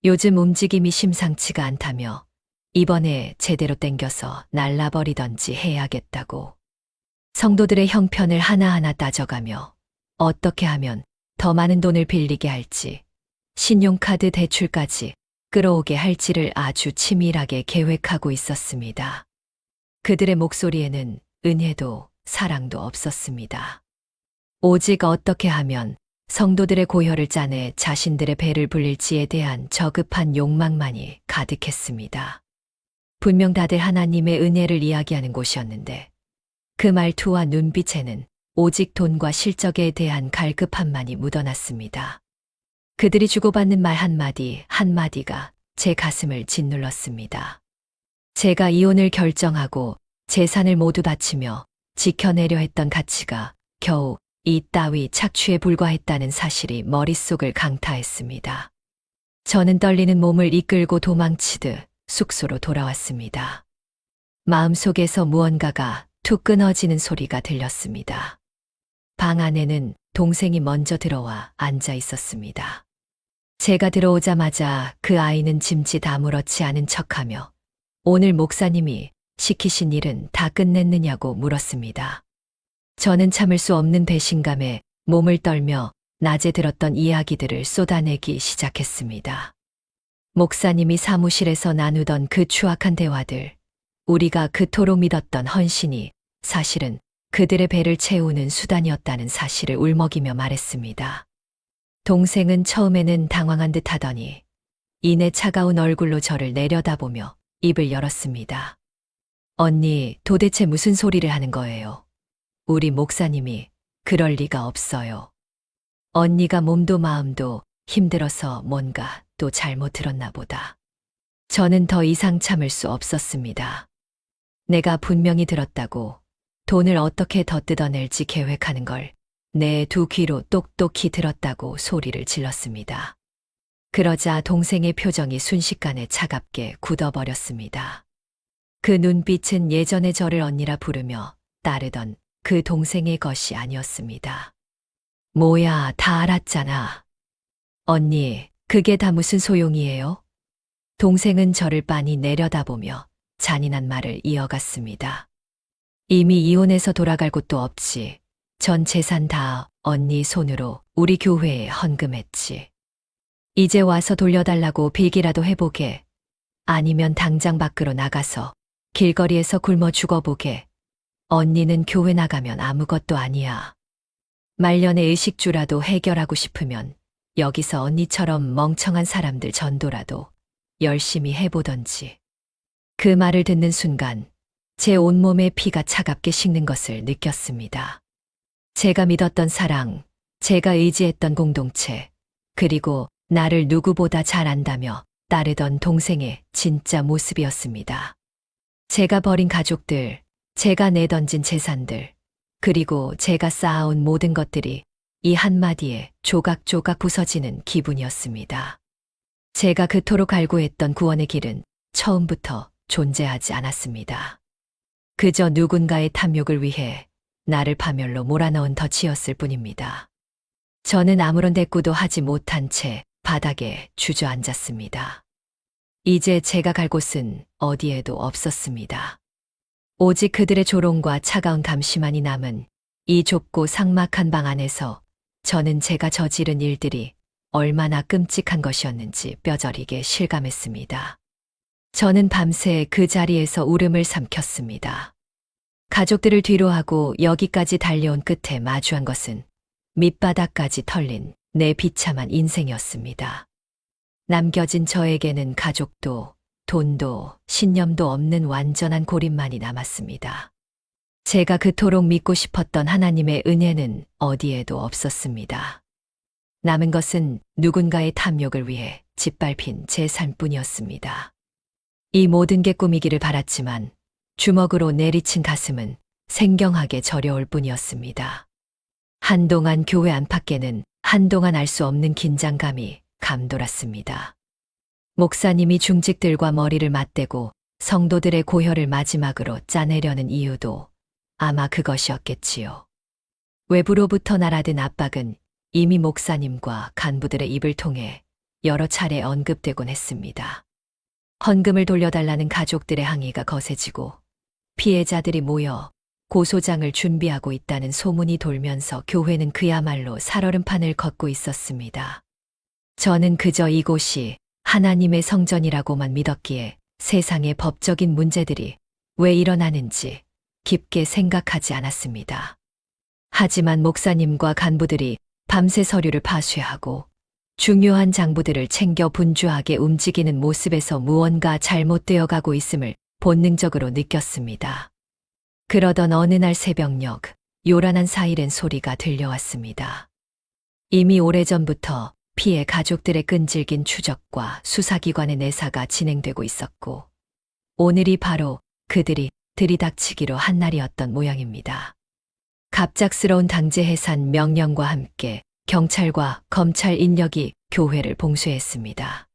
요즘 움직임이 심상치가 않다며 이번에 제대로 땡겨서 날라버리던지 해야겠다고 성도들의 형편을 하나하나 따져가며 어떻게 하면 더 많은 돈을 빌리게 할지, 신용카드 대출까지 끌어오게 할지를 아주 치밀하게 계획하고 있었습니다. 그들의 목소리에는 은혜도 사랑도 없었습니다. 오직 어떻게 하면 성도들의 고혈을 짜내 자신들의 배를 불릴지에 대한 저급한 욕망만이 가득했습니다. 분명 다들 하나님의 은혜를 이야기하는 곳이었는데 그 말투와 눈빛에는 오직 돈과 실적에 대한 갈급함만이 묻어났습니다. 그들이 주고받는 말 한마디 한마디가 제 가슴을 짓눌렀습니다. 제가 이혼을 결정하고 재산을 모두 바치며 지켜내려 했던 가치가 겨우 이 따위 착취에 불과했다는 사실이 머릿속을 강타했습니다. 저는 떨리는 몸을 이끌고 도망치듯 숙소로 돌아왔습니다. 마음속에서 무언가가 툭 끊어지는 소리가 들렸습니다. 방 안에는 동생이 먼저 들어와 앉아 있었습니다. 제가 들어오자마자 그 아이는 짐짓 아무렇지 않은 척하며 오늘 목사님이 시키신 일은 다 끝냈느냐고 물었습니다. 저는 참을 수 없는 배신감에 몸을 떨며 낮에 들었던 이야기들을 쏟아내기 시작했습니다. 목사님이 사무실에서 나누던 그 추악한 대화들, 우리가 그토록 믿었던 헌신이 사실은 그들의 배를 채우는 수단이었다는 사실을 울먹이며 말했습니다. 동생은 처음에는 당황한 듯 하더니 이내 차가운 얼굴로 저를 내려다보며 입을 열었습니다. 언니, 도대체 무슨 소리를 하는 거예요? 우리 목사님이 그럴 리가 없어요. 언니가 몸도 마음도 힘들어서 뭔가 또 잘못 들었나 보다. 저는 더 이상 참을 수 없었습니다. 내가 분명히 들었다고 돈을 어떻게 더 뜯어낼지 계획하는 걸 내 두 귀로 똑똑히 들었다고 소리를 질렀습니다. 그러자 동생의 표정이 순식간에 차갑게 굳어버렸습니다. 그 눈빛은 예전에 저를 언니라 부르며 따르던 그 동생의 것이 아니었습니다. 뭐야, 다 알았잖아. 언니, 그게 다 무슨 소용이에요? 동생은 저를 빤히 내려다보며 잔인한 말을 이어갔습니다. 이미 이혼해서 돌아갈 곳도 없지. 전 재산 다 언니 손으로 우리 교회에 헌금했지. 이제 와서 돌려달라고 빌기라도 해보게. 아니면 당장 밖으로 나가서 길거리에서 굶어 죽어보게. 언니는 교회 나가면 아무것도 아니야. 말년의 의식주라도 해결하고 싶으면 여기서 언니처럼 멍청한 사람들 전도라도 열심히 해보던지. 그 말을 듣는 순간 제 온몸에 피가 차갑게 식는 것을 느꼈습니다. 제가 믿었던 사랑, 제가 의지했던 공동체, 그리고 나를 누구보다 잘 안다며 따르던 동생의 진짜 모습이었습니다. 제가 버린 가족들, 제가 내던진 재산들, 그리고 제가 쌓아온 모든 것들이 이 한마디에 조각조각 부서지는 기분이었습니다. 제가 그토록 갈구했던 구원의 길은 처음부터 존재하지 않았습니다. 그저 누군가의 탐욕을 위해 나를 파멸로 몰아넣은 덫이었을 뿐입니다. 저는 아무런 대꾸도 하지 못한 채 바닥에 주저앉았습니다. 이제 제가 갈 곳은 어디에도 없었습니다. 오직 그들의 조롱과 차가운 감시만이 남은 이 좁고 삭막한 방 안에서 저는 제가 저지른 일들이 얼마나 끔찍한 것이었는지 뼈저리게 실감했습니다. 저는 밤새 그 자리에서 울음을 삼켰습니다. 가족들을 뒤로하고 여기까지 달려온 끝에 마주한 것은 밑바닥까지 털린 내 비참한 인생이었습니다. 남겨진 저에게는 가족도 돈도 신념도 없는 완전한 고립만이 남았습니다. 제가 그토록 믿고 싶었던 하나님의 은혜는 어디에도 없었습니다. 남은 것은 누군가의 탐욕을 위해 짓밟힌 제 삶뿐이었습니다. 이 모든 게 꿈이기를 바랐지만 주먹으로 내리친 가슴은 생경하게 저려올 뿐이었습니다. 한동안 교회 안팎에는 한동안 알 수 없는 긴장감이 감돌았습니다. 목사님이 중직들과 머리를 맞대고 성도들의 고혈을 마지막으로 짜내려는 이유도 아마 그것이었겠지요. 외부로부터 날아든 압박은 이미 목사님과 간부들의 입을 통해 여러 차례 언급되곤 했습니다. 헌금을 돌려달라는 가족들의 항의가 거세지고 피해자들이 모여 고소장을 준비하고 있다는 소문이 돌면서 교회는 그야말로 살얼음판을 걷고 있었습니다. 저는 그저 이곳이 하나님의 성전이라고만 믿었기에 세상의 법적인 문제들이 왜 일어나는지 깊게 생각하지 않았습니다. 하지만 목사님과 간부들이 밤새 서류를 파쇄하고 중요한 장부들을 챙겨 분주하게 움직이는 모습에서 무언가 잘못되어 가고 있음을 본능적으로 느꼈습니다. 그러던 어느 날 새벽녘 요란한 사이렌 소리가 들려왔습니다. 이미 오래전부터 피해 가족들의 끈질긴 추적과 수사기관의 내사가 진행되고 있었고 오늘이 바로 그들이 들이닥치기로 한 날이었던 모양입니다. 갑작스러운 당제 해산 명령과 함께 경찰과 검찰 인력이 교회를 봉쇄했습니다.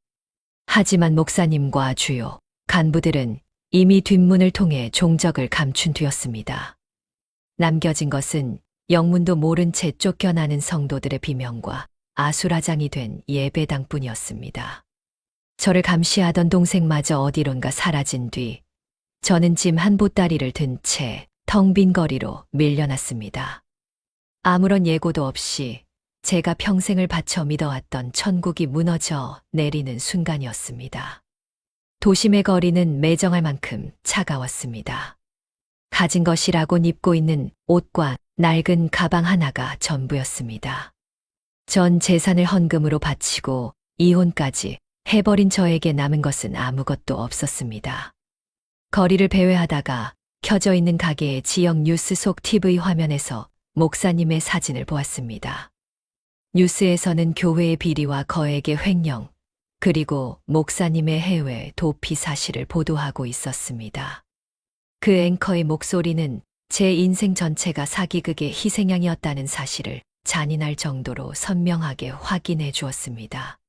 하지만 목사님과 주요 간부들은 이미 뒷문을 통해 종적을 감춘 뒤였습니다. 남겨진 것은 영문도 모른 채 쫓겨나는 성도들의 비명과 아수라장이 된 예배당뿐이었습니다. 저를 감시하던 동생마저 어디론가 사라진 뒤 저는 짐 한 보따리를 든 채 텅 빈 거리로 밀려났습니다. 아무런 예고도 없이 제가 평생을 바쳐 믿어왔던 천국이 무너져 내리는 순간이었습니다. 도심의 거리는 매정할 만큼 차가웠습니다. 가진 것이라곤 입고 있는 옷과 낡은 가방 하나가 전부였습니다. 전 재산을 헌금으로 바치고 이혼까지 해버린 저에게 남은 것은 아무것도 없었습니다. 거리를 배회하다가 켜져 있는 가게의 지역 뉴스 속 TV 화면에서 목사님의 사진을 보았습니다. 뉴스에서는 교회의 비리와 거액의 횡령, 그리고 목사님의 해외 도피 사실을 보도하고 있었습니다. 그 앵커의 목소리는 제 인생 전체가 사기극의 희생양이었다는 사실을 잔인할 정도로 선명하게 확인해 주었습니다.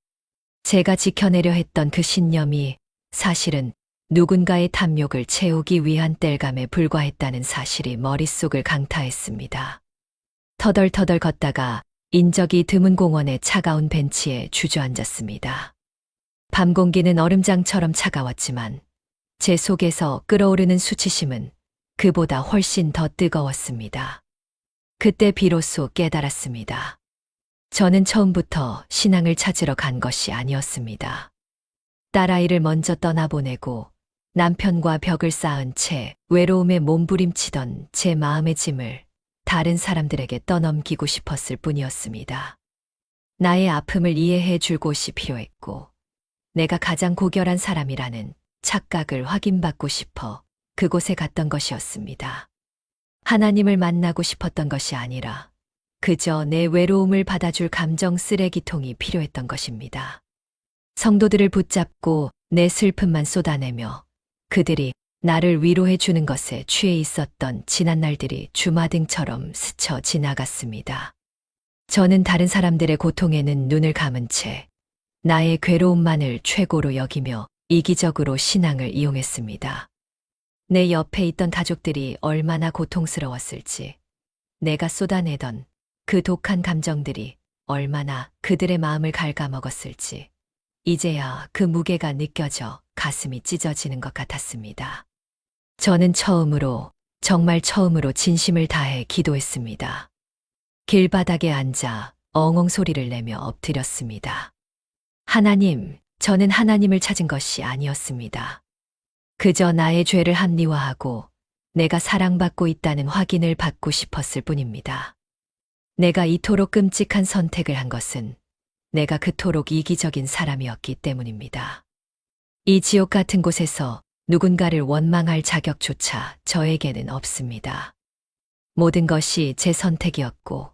제가 지켜내려 했던 그 신념이 사실은 누군가의 탐욕을 채우기 위한 땔감에 불과했다는 사실이 머릿속을 강타했습니다. 터덜터덜 걷다가 인적이 드문 공원의 차가운 벤치에 주저앉았습니다. 밤 공기는 얼음장처럼 차가웠지만 제 속에서 끓어오르는 수치심은 그보다 훨씬 더 뜨거웠습니다. 그때 비로소 깨달았습니다. 저는 처음부터 신앙을 찾으러 간 것이 아니었습니다. 딸아이를 먼저 떠나보내고 남편과 벽을 쌓은 채 외로움에 몸부림치던 제 마음의 짐을 다른 사람들에게 떠넘기고 싶었을 뿐이었습니다. 나의 아픔을 이해해 줄 곳이 필요했고 내가 가장 고결한 사람이라는 착각을 확인받고 싶어 그곳에 갔던 것이었습니다. 하나님을 만나고 싶었던 것이 아니라 그저 내 외로움을 받아줄 감정 쓰레기통이 필요했던 것입니다. 성도들을 붙잡고 내 슬픔만 쏟아내며 그들이 나를 위로해 주는 것에 취해 있었던 지난 날들이 주마등처럼 스쳐 지나갔습니다. 저는 다른 사람들의 고통에는 눈을 감은 채 나의 괴로움만을 최고로 여기며 이기적으로 신앙을 이용했습니다. 내 옆에 있던 가족들이 얼마나 고통스러웠을지, 내가 쏟아내던 그 독한 감정들이 얼마나 그들의 마음을 갉아먹었을지, 이제야 그 무게가 느껴져 가슴이 찢어지는 것 같았습니다. 저는 처음으로, 정말 처음으로 진심을 다해 기도했습니다. 길바닥에 앉아 엉엉 소리를 내며 엎드렸습니다. 하나님, 저는 하나님을 찾은 것이 아니었습니다. 그저 나의 죄를 합리화하고 내가 사랑받고 있다는 확인을 받고 싶었을 뿐입니다. 내가 이토록 끔찍한 선택을 한 것은 내가 그토록 이기적인 사람이었기 때문입니다. 이 지옥 같은 곳에서 누군가를 원망할 자격조차 저에게는 없습니다. 모든 것이 제 선택이었고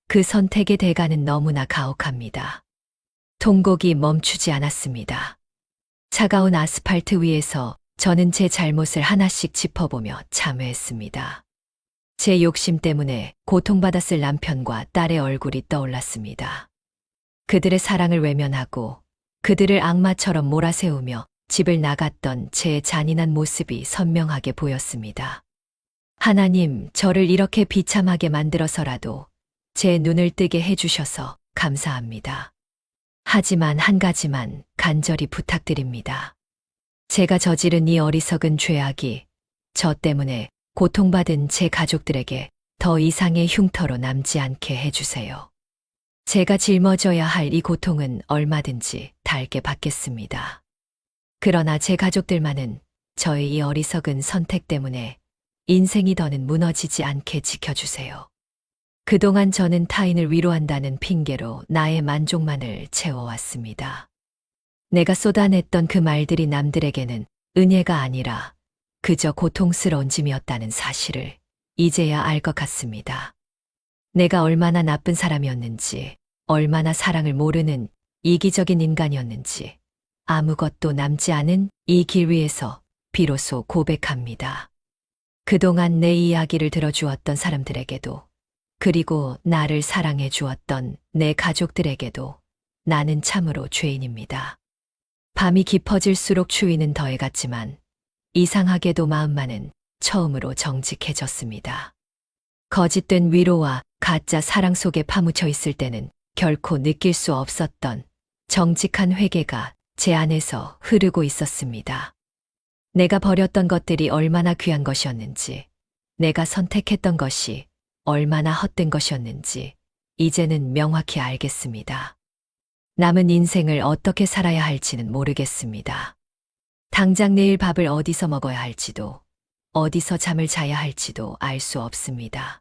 그 선택의 대가는 너무나 가혹합니다. 통곡이 멈추지 않았습니다. 차가운 아스팔트 위에서 저는 제 잘못을 하나씩 짚어보며 참회했습니다. 제 욕심 때문에 고통받았을 남편과 딸의 얼굴이 떠올랐습니다. 그들의 사랑을 외면하고 그들을 악마처럼 몰아세우며 집을 나갔던 제 잔인한 모습이 선명하게 보였습니다. 하나님, 저를 이렇게 비참하게 만들어서라도 제 눈을 뜨게 해주셔서 감사합니다. 하지만 한 가지만 간절히 부탁드립니다. 제가 저지른 이 어리석은 죄악이 저 때문에 고통받은 제 가족들에게 더 이상의 흉터로 남지 않게 해주세요. 제가 짊어져야 할 이 고통은 얼마든지 달게 받겠습니다. 그러나 제 가족들만은 저의 이 어리석은 선택 때문에 인생이 더는 무너지지 않게 지켜주세요. 그동안 저는 타인을 위로한다는 핑계로 나의 만족만을 채워왔습니다. 내가 쏟아냈던 그 말들이 남들에게는 은혜가 아니라 그저 고통스러운 짐이었다는 사실을 이제야 알 것 같습니다. 내가 얼마나 나쁜 사람이었는지, 얼마나 사랑을 모르는 이기적인 인간이었는지, 아무것도 남지 않은 이 길 위에서 비로소 고백합니다. 그동안 내 이야기를 들어주었던 사람들에게도, 그리고 나를 사랑해 주었던 내 가족들에게도 나는 참으로 죄인입니다. 밤이 깊어질수록 추위는 더해갔지만 이상하게도 마음만은 처음으로 정직해졌습니다. 거짓된 위로와 가짜 사랑 속에 파묻혀 있을 때는 결코 느낄 수 없었던 정직한 회개가 제 안에서 흐르고 있었습니다. 내가 버렸던 것들이 얼마나 귀한 것이었는지, 내가 선택했던 것이 얼마나 헛된 것이었는지 이제는 명확히 알겠습니다. 남은 인생을 어떻게 살아야 할지는 모르겠습니다. 당장 내일 밥을 어디서 먹어야 할지도, 어디서 잠을 자야 할지도 알 수 없습니다.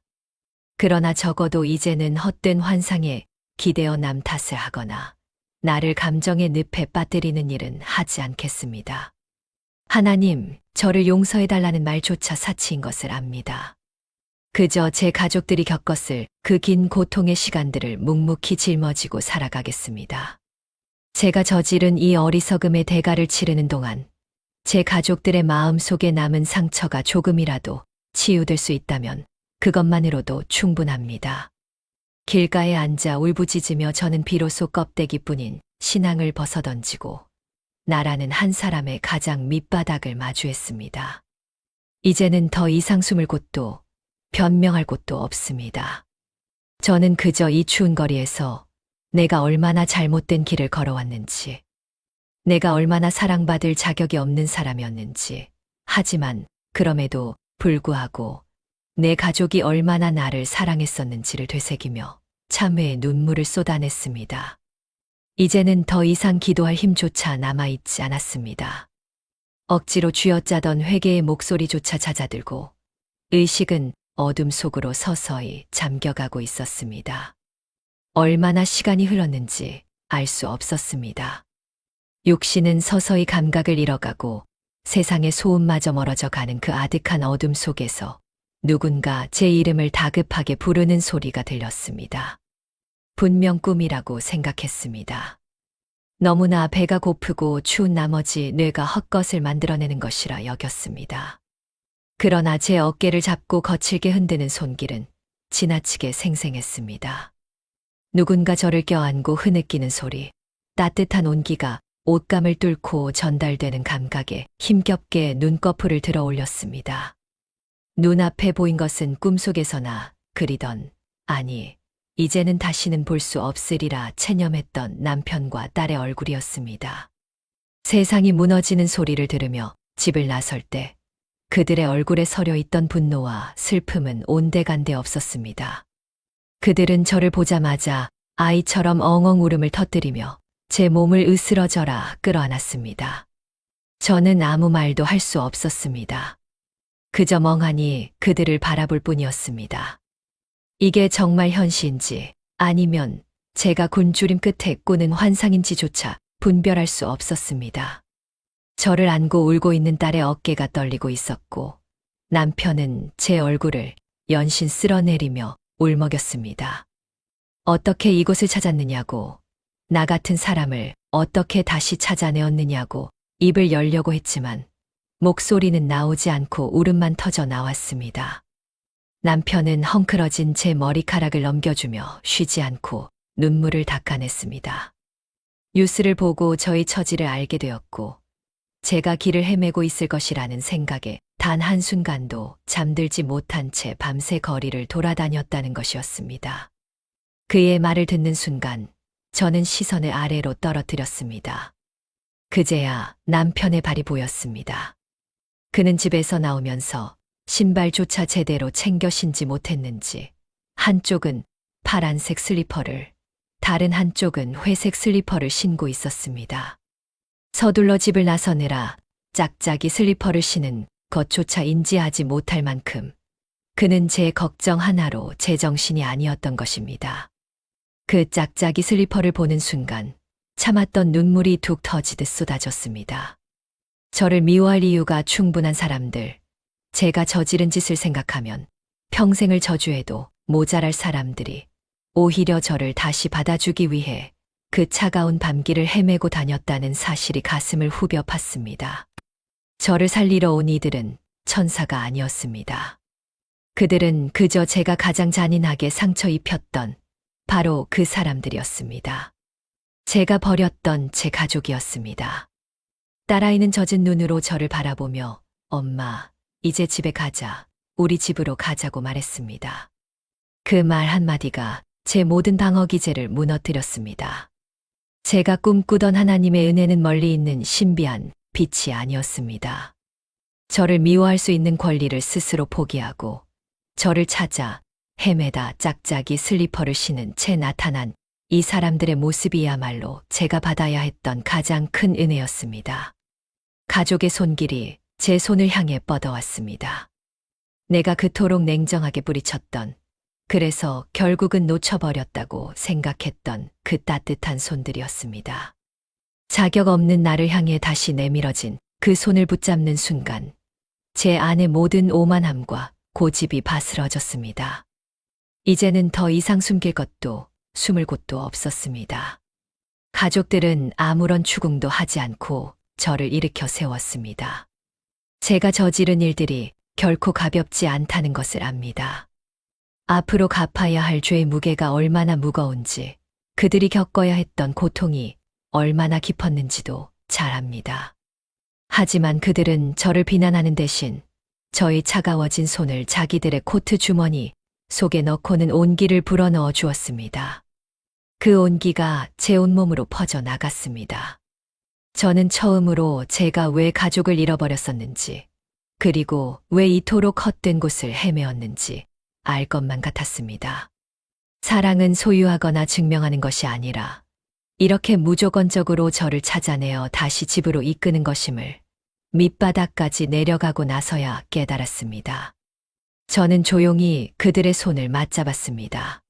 그러나 적어도 이제는 헛된 환상에 기대어 남 탓을 하거나 나를 감정의 늪에 빠뜨리는 일은 하지 않겠습니다. 하나님, 저를 용서해달라는 말조차 사치인 것을 압니다. 그저 제 가족들이 겪었을 그 긴 고통의 시간들을 묵묵히 짊어지고 살아가겠습니다. 제가 저지른 이 어리석음의 대가를 치르는 동안 제 가족들의 마음 속에 남은 상처가 조금이라도 치유될 수 있다면 그것만으로도 충분합니다. 길가에 앉아 울부짖으며 저는 비로소 껍데기뿐인 신앙을 벗어던지고 나라는 한 사람의 가장 밑바닥을 마주했습니다. 이제는 더 이상 숨을 곳도 변명할 곳도 없습니다. 저는 그저 이 추운 거리에서 내가 얼마나 잘못된 길을 걸어왔는지, 내가 얼마나 사랑받을 자격이 없는 사람이었는지, 하지만 그럼에도 불구하고 내 가족이 얼마나 나를 사랑했었는지를 되새기며 참회의 눈물을 쏟아냈습니다. 이제는 더 이상 기도할 힘조차 남아있지 않았습니다. 억지로 쥐어짜던 회개의 목소리조차 잦아들고 의식은 어둠 속으로 서서히 잠겨가고 있었습니다. 얼마나 시간이 흘렀는지 알 수 없었습니다. 육신은 서서히 감각을 잃어가고 세상의 소음마저 멀어져 가는 그 아득한 어둠 속에서 누군가 제 이름을 다급하게 부르는 소리가 들렸습니다. 분명 꿈이라고 생각했습니다. 너무나 배가 고프고 추운 나머지 뇌가 헛것을 만들어내는 것이라 여겼습니다. 그러나 제 어깨를 잡고 거칠게 흔드는 손길은 지나치게 생생했습니다. 누군가 저를 껴안고 흐느끼는 소리, 따뜻한 온기가 옷감을 뚫고 전달되는 감각에 힘겹게 눈꺼풀을 들어 올렸습니다. 눈앞에 보인 것은 꿈속에서나 그리던, 아니, 이제는 다시는 볼 수 없으리라 체념했던 남편과 딸의 얼굴이었습니다. 세상이 무너지는 소리를 들으며 집을 나설 때 그들의 얼굴에 서려 있던 분노와 슬픔은 온데간데 없었습니다. 그들은 저를 보자마자 아이처럼 엉엉 울음을 터뜨리며 제 몸을 으스러져라 끌어안았습니다. 저는 아무 말도 할 수 없었습니다. 그저 멍하니 그들을 바라볼 뿐이었습니다. 이게 정말 현실인지 아니면 제가 굶주림 끝에 꾸는 환상인지조차 분별할 수 없었습니다. 저를 안고 울고 있는 딸의 어깨가 떨리고 있었고 남편은 제 얼굴을 연신 쓸어내리며 울먹였습니다. 어떻게 이곳을 찾았느냐고, 나 같은 사람을 어떻게 다시 찾아내었느냐고 입을 열려고 했지만 목소리는 나오지 않고 울음만 터져 나왔습니다. 남편은 헝클어진 제 머리카락을 넘겨주며 쉬지 않고 눈물을 닦아냈습니다. 뉴스를 보고 저희 처지를 알게 되었고 제가 길을 헤매고 있을 것이라는 생각에 단 한순간도 잠들지 못한 채 밤새 거리를 돌아다녔다는 것이었습니다. 그의 말을 듣는 순간 저는 시선을 아래로 떨어뜨렸습니다. 그제야 남편의 발이 보였습니다. 그는 집에서 나오면서 신발조차 제대로 챙겨 신지 못했는지 한쪽은 파란색 슬리퍼를, 다른 한쪽은 회색 슬리퍼를 신고 있었습니다. 서둘러 집을 나서느라 짝짝이 슬리퍼를 신은 것조차 인지하지 못할 만큼 그는 제 걱정 하나로 제정신이 아니었던 것입니다. 그 짝짝이 슬리퍼를 보는 순간 참았던 눈물이 툭 터지듯 쏟아졌습니다. 저를 미워할 이유가 충분한 사람들, 제가 저지른 짓을 생각하면 평생을 저주해도 모자랄 사람들이 오히려 저를 다시 받아주기 위해 그 차가운 밤길을 헤매고 다녔다는 사실이 가슴을 후벼 팠습니다. 저를 살리러 온 이들은 천사가 아니었습니다. 그들은 그저 제가 가장 잔인하게 상처 입혔던 바로 그 사람들이었습니다. 제가 버렸던 제 가족이었습니다. 딸아이는 젖은 눈으로 저를 바라보며 엄마, 이제 집에 가자, 우리 집으로 가자고 말했습니다. 그 말 한마디가 제 모든 방어 기제를 무너뜨렸습니다. 제가 꿈꾸던 하나님의 은혜는 멀리 있는 신비한 빛이 아니었습니다. 저를 미워할 수 있는 권리를 스스로 포기하고 저를 찾아 헤매다 짝짝이 슬리퍼를 신은 채 나타난 이 사람들의 모습이야말로 제가 받아야 했던 가장 큰 은혜였습니다. 가족의 손길이 제 손을 향해 뻗어왔습니다. 내가 그토록 냉정하게 뿌리쳤던, 그래서 결국은 놓쳐버렸다고 생각했던 그 따뜻한 손들이었습니다. 자격 없는 나를 향해 다시 내밀어진 그 손을 붙잡는 순간 제 안의 모든 오만함과 고집이 바스러졌습니다. 이제는 더 이상 숨길 것도 숨을 곳도 없었습니다. 가족들은 아무런 추궁도 하지 않고 저를 일으켜 세웠습니다. 제가 저지른 일들이 결코 가볍지 않다는 것을 압니다. 앞으로 갚아야 할 죄의 무게가 얼마나 무거운지, 그들이 겪어야 했던 고통이 얼마나 깊었는지도 잘 압니다. 하지만 그들은 저를 비난하는 대신 저의 차가워진 손을 자기들의 코트 주머니 속에 넣고는 온기를 불어넣어 주었습니다. 그 온기가 제 온몸으로 퍼져 나갔습니다. 저는 처음으로 제가 왜 가족을 잃어버렸었는지, 그리고 왜 이토록 헛된 곳을 헤매었는지 알 것만 같았습니다. 사랑은 소유하거나 증명하는 것이 아니라 이렇게 무조건적으로 저를 찾아내어 다시 집으로 이끄는 것임을 밑바닥까지 내려가고 나서야 깨달았습니다. 저는 조용히 그들의 손을 맞잡았습니다.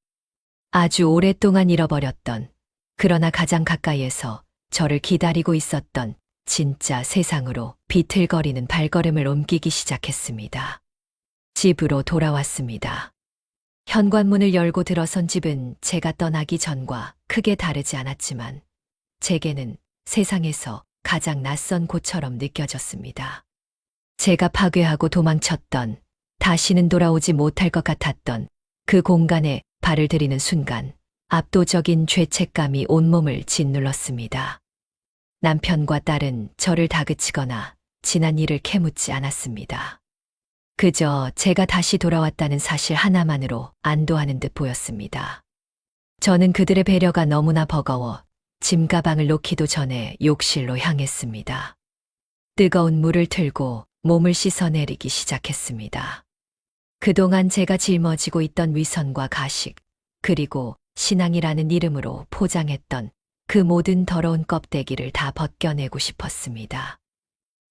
아주 오랫동안 잃어버렸던, 그러나 가장 가까이에서 저를 기다리고 있었던 진짜 세상으로 비틀거리는 발걸음을 옮기기 시작했습니다. 집으로 돌아왔습니다. 현관문을 열고 들어선 집은 제가 떠나기 전과 크게 다르지 않았지만 제게는 세상에서 가장 낯선 곳처럼 느껴졌습니다. 제가 파괴하고 도망쳤던, 다시는 돌아오지 못할 것 같았던 그 공간에 발을 들이는 순간 압도적인 죄책감이 온몸을 짓눌렀습니다. 남편과 딸은 저를 다그치거나 지난 일을 캐묻지 않았습니다. 그저 제가 다시 돌아왔다는 사실 하나만으로 안도하는 듯 보였습니다. 저는 그들의 배려가 너무나 버거워 짐가방을 놓기도 전에 욕실로 향했습니다. 뜨거운 물을 틀고 몸을 씻어내리기 시작했습니다. 그동안 제가 짊어지고 있던 위선과 가식, 그리고 신앙이라는 이름으로 포장했던 그 모든 더러운 껍데기를 다 벗겨내고 싶었습니다.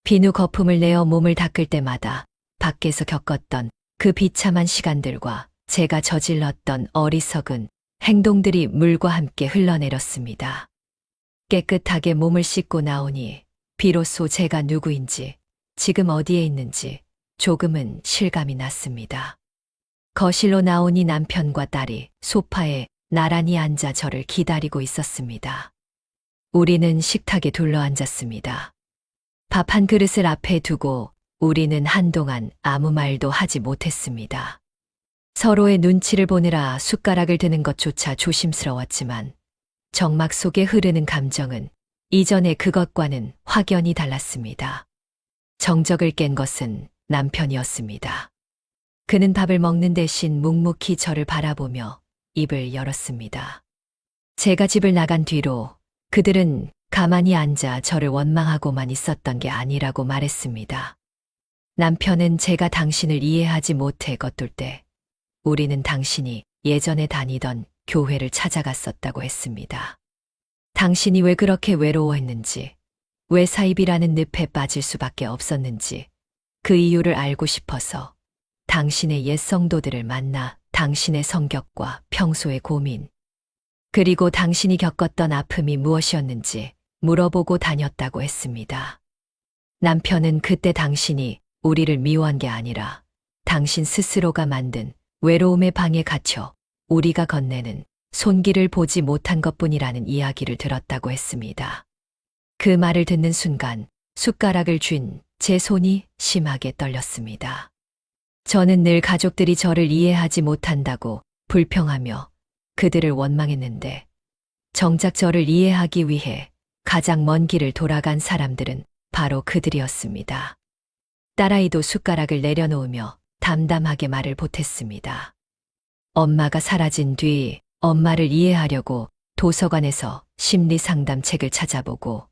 비누 거품을 내어 몸을 닦을 때마다 밖에서 겪었던 그 비참한 시간들과 제가 저질렀던 어리석은 행동들이 물과 함께 흘러내렸습니다. 깨끗하게 몸을 씻고 나오니 비로소 제가 누구인지, 지금 어디에 있는지 조금은 실감이 났습니다. 거실로 나오니 남편과 딸이 소파에 나란히 앉아 저를 기다리고 있었습니다. 우리는 식탁에 둘러앉았습니다. 밥 한 그릇을 앞에 두고 우리는 한동안 아무 말도 하지 못했습니다. 서로의 눈치를 보느라 숟가락을 드는 것조차 조심스러웠지만 정막 속에 흐르는 감정은 이전의 그것과는 확연히 달랐습니다. 정적을 깬 것은 남편이었습니다. 그는 밥을 먹는 대신 묵묵히 저를 바라보며 입을 열었습니다. 제가 집을 나간 뒤로 그들은 가만히 앉아 저를 원망하고만 있었던 게 아니라고 말했습니다. 남편은 제가 당신을 이해하지 못해 겉돌 때 우리는 당신이 예전에 다니던 교회를 찾아갔었다고 했습니다. 당신이 왜 그렇게 외로워했는지, 왜 사입이라는 늪에 빠질 수밖에 없었는지 그 이유를 알고 싶어서 당신의 옛 성도들을 만나 당신의 성격과 평소의 고민, 그리고 당신이 겪었던 아픔이 무엇이었는지 물어보고 다녔다고 했습니다. 남편은 그때 당신이 우리를 미워한 게 아니라 당신 스스로가 만든 외로움의 방에 갇혀 우리가 건네는 손길을 보지 못한 것뿐이라는 이야기를 들었다고 했습니다. 그 말을 듣는 순간 숟가락을 쥔 제 손이 심하게 떨렸습니다. 저는 늘 가족들이 저를 이해하지 못한다고 불평하며 그들을 원망했는데 정작 저를 이해하기 위해 가장 먼 길을 돌아간 사람들은 바로 그들이었습니다. 딸아이도 숟가락을 내려놓으며 담담하게 말을 보탰습니다. 엄마가 사라진 뒤 엄마를 이해하려고 도서관에서 심리상담 책을 찾아보고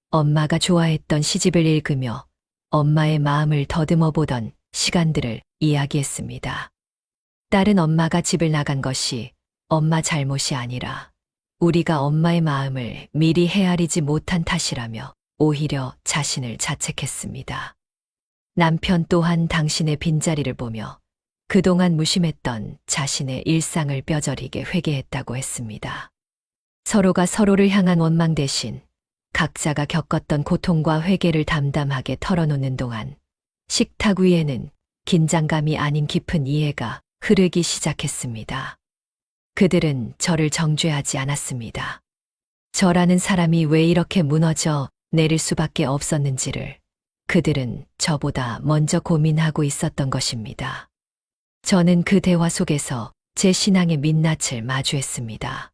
엄마가 좋아했던 시집을 읽으며 엄마의 마음을 더듬어 보던 시간들을 이야기했습니다. 딸은 엄마가 집을 나간 것이 엄마 잘못이 아니라 우리가 엄마의 마음을 미리 헤아리지 못한 탓이라며 오히려 자신을 자책했습니다. 남편 또한 당신의 빈자리를 보며 그동안 무심했던 자신의 일상을 뼈저리게 회개했다고 했습니다. 서로가 서로를 향한 원망 대신 각자가 겪었던 고통과 회개를 담담하게 털어놓는 동안 식탁 위에는 긴장감이 아닌 깊은 이해가 흐르기 시작했습니다. 그들은 저를 정죄하지 않았습니다. 저라는 사람이 왜 이렇게 무너져 내릴 수밖에 없었는지를 그들은 저보다 먼저 고민하고 있었던 것입니다. 저는 그 대화 속에서 제 신앙의 민낯을 마주했습니다.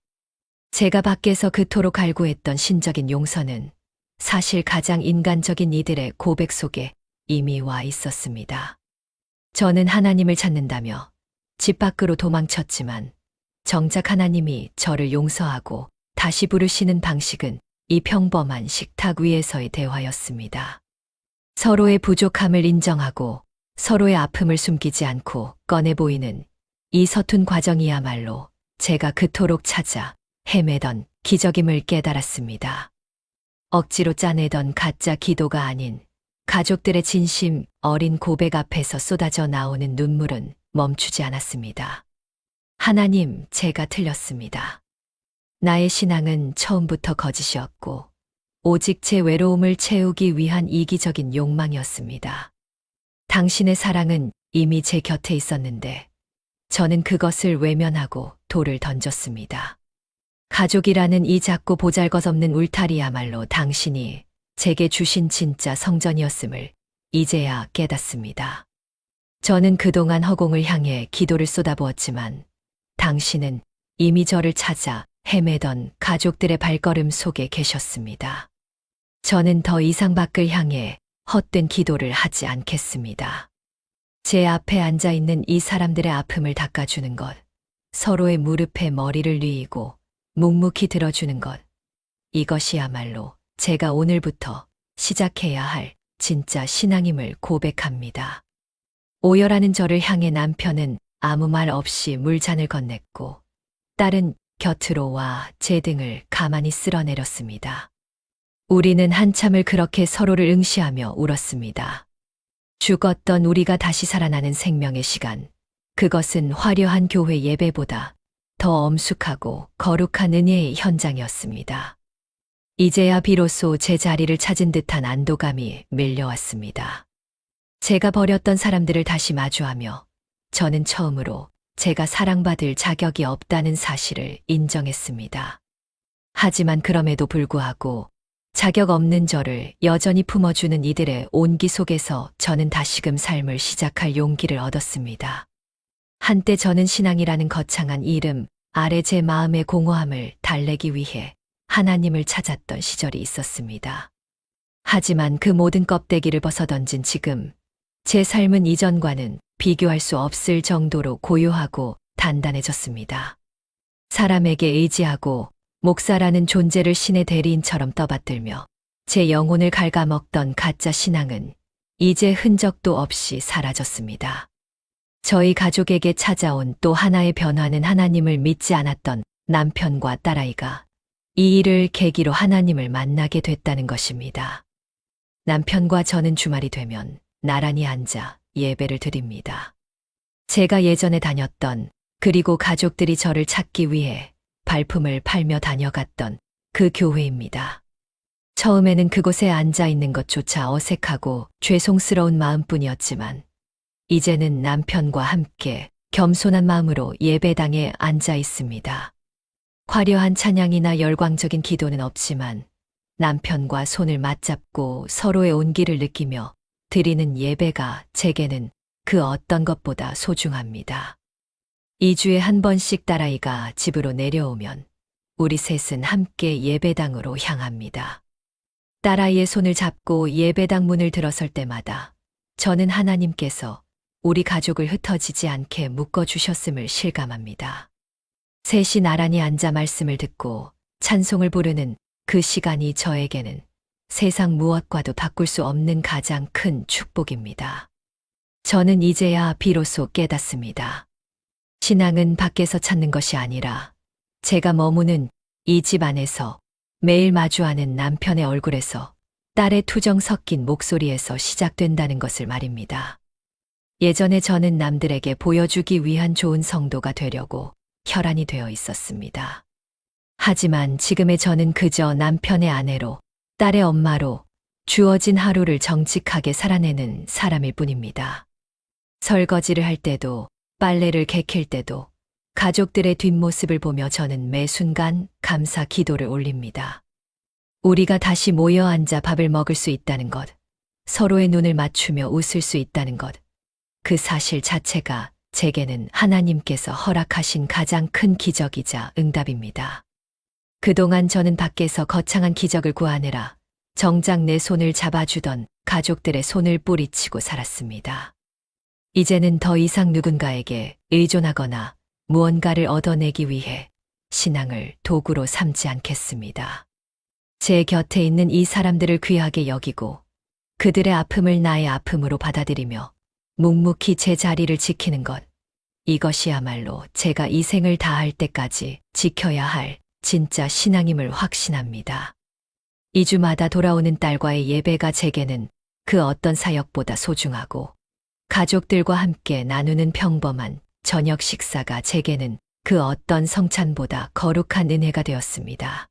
제가 밖에서 그토록 갈구했던 신적인 용서는 사실 가장 인간적인 이들의 고백 속에 이미 와 있었습니다. 저는 하나님을 찾는다며 집 밖으로 도망쳤지만 정작 하나님이 저를 용서하고 다시 부르시는 방식은 이 평범한 식탁 위에서의 대화였습니다. 서로의 부족함을 인정하고 서로의 아픔을 숨기지 않고 꺼내 보이는 이 서툰 과정이야말로 제가 그토록 찾아 헤매던 기적임을 깨달았습니다. 억지로 짜내던 가짜 기도가 아닌 가족들의 진심 어린 고백 앞에서 쏟아져 나오는 눈물은 멈추지 않았습니다. 하나님, 제가 틀렸습니다. 나의 신앙은 처음부터 거짓이었고 오직 제 외로움을 채우기 위한 이기적인 욕망이었습니다. 당신의 사랑은 이미 제 곁에 있었는데 저는 그것을 외면하고 돌을 던졌습니다. 가족이라는 이 작고 보잘것없는 울타리야말로 당신이 제게 주신 진짜 성전이었음을 이제야 깨닫습니다. 저는 그동안 허공을 향해 기도를 쏟아부었지만 당신은 이미 저를 찾아 헤매던 가족들의 발걸음 속에 계셨습니다. 저는 더 이상 밖을 향해 헛된 기도를 하지 않겠습니다. 제 앞에 앉아있는 이 사람들의 아픔을 닦아주는 것, 서로의 무릎에 머리를 뉘이고 묵묵히 들어주는 것, 이것이야말로 제가 오늘부터 시작해야 할 진짜 신앙임을 고백합니다. 오열하는 저를 향해 남편은 아무 말 없이 물잔을 건넸고 딸은 곁으로 와 제 등을 가만히 쓸어내렸습니다. 우리는 한참을 그렇게 서로를 응시하며 울었습니다. 죽었던 우리가 다시 살아나는 생명의 시간, 그것은 화려한 교회 예배보다 더 엄숙하고 거룩한 은혜의 현장이었습니다. 이제야 비로소 제 자리를 찾은 듯한 안도감이 밀려왔습니다. 제가 버렸던 사람들을 다시 마주하며 저는 처음으로 제가 사랑받을 자격이 없다는 사실을 인정했습니다. 하지만 그럼에도 불구하고 자격 없는 저를 여전히 품어주는 이들의 온기 속에서 저는 다시금 삶을 시작할 용기를 얻었습니다. 한때 저는 신앙이라는 거창한 이름 아래 제 마음의 공허함을 달래기 위해 하나님을 찾았던 시절이 있었습니다. 하지만 그 모든 껍데기를 벗어던진 지금 제 삶은 이전과는 비교할 수 없을 정도로 고요하고 단단해졌습니다. 사람에게 의지하고 목사라는 존재를 신의 대리인처럼 떠받들며 제 영혼을 갉아먹던 가짜 신앙은 이제 흔적도 없이 사라졌습니다. 저희 가족에게 찾아온 또 하나의 변화는 하나님을 믿지 않았던 남편과 딸아이가 이 일을 계기로 하나님을 만나게 됐다는 것입니다. 남편과 저는 주말이 되면 나란히 앉아 예배를 드립니다. 제가 예전에 다녔던, 그리고 가족들이 저를 찾기 위해 발품을 팔며 다녀갔던 그 교회입니다. 처음에는 그곳에 앉아 있는 것조차 어색하고 죄송스러운 마음뿐이었지만 이제는 남편과 함께 겸손한 마음으로 예배당에 앉아 있습니다. 화려한 찬양이나 열광적인 기도는 없지만 남편과 손을 맞잡고 서로의 온기를 느끼며 드리는 예배가 제게는 그 어떤 것보다 소중합니다. 2주에 한 번씩 딸아이가 집으로 내려오면 우리 셋은 함께 예배당으로 향합니다. 딸아이의 손을 잡고 예배당 문을 들어설 때마다 저는 하나님께서 우리 가족을 흩어지지 않게 묶어주셨음을 실감합니다. 셋이 나란히 앉아 말씀을 듣고 찬송을 부르는 그 시간이 저에게는 세상 무엇과도 바꿀 수 없는 가장 큰 축복입니다. 저는 이제야 비로소 깨닫습니다. 신앙은 밖에서 찾는 것이 아니라 제가 머무는 이 집 안에서 매일 마주하는 남편의 얼굴에서 딸의 투정 섞인 목소리에서 시작된다는 것을 말입니다. 예전에 저는 남들에게 보여주기 위한 좋은 성도가 되려고 혈안이 되어 있었습니다. 하지만 지금의 저는 그저 남편의 아내로, 딸의 엄마로 주어진 하루를 정직하게 살아내는 사람일 뿐입니다. 설거지를 할 때도, 빨래를 개킬 때도 가족들의 뒷모습을 보며 저는 매 순간 감사 기도를 올립니다. 우리가 다시 모여 앉아 밥을 먹을 수 있다는 것, 서로의 눈을 맞추며 웃을 수 있다는 것, 그 사실 자체가 제게는 하나님께서 허락하신 가장 큰 기적이자 응답입니다. 그동안 저는 밖에서 거창한 기적을 구하느라 정작 내 손을 잡아주던 가족들의 손을 뿌리치고 살았습니다. 이제는 더 이상 누군가에게 의존하거나 무언가를 얻어내기 위해 신앙을 도구로 삼지 않겠습니다. 제 곁에 있는 이 사람들을 귀하게 여기고 그들의 아픔을 나의 아픔으로 받아들이며 묵묵히 제 자리를 지키는 것, 이것이야말로 제가 이 생을 다할 때까지 지켜야 할 진짜 신앙임을 확신합니다. 2주마다 돌아오는 딸과의 예배가 제게는 그 어떤 사역보다 소중하고 가족들과 함께 나누는 평범한 저녁 식사가 제게는 그 어떤 성찬보다 거룩한 은혜가 되었습니다.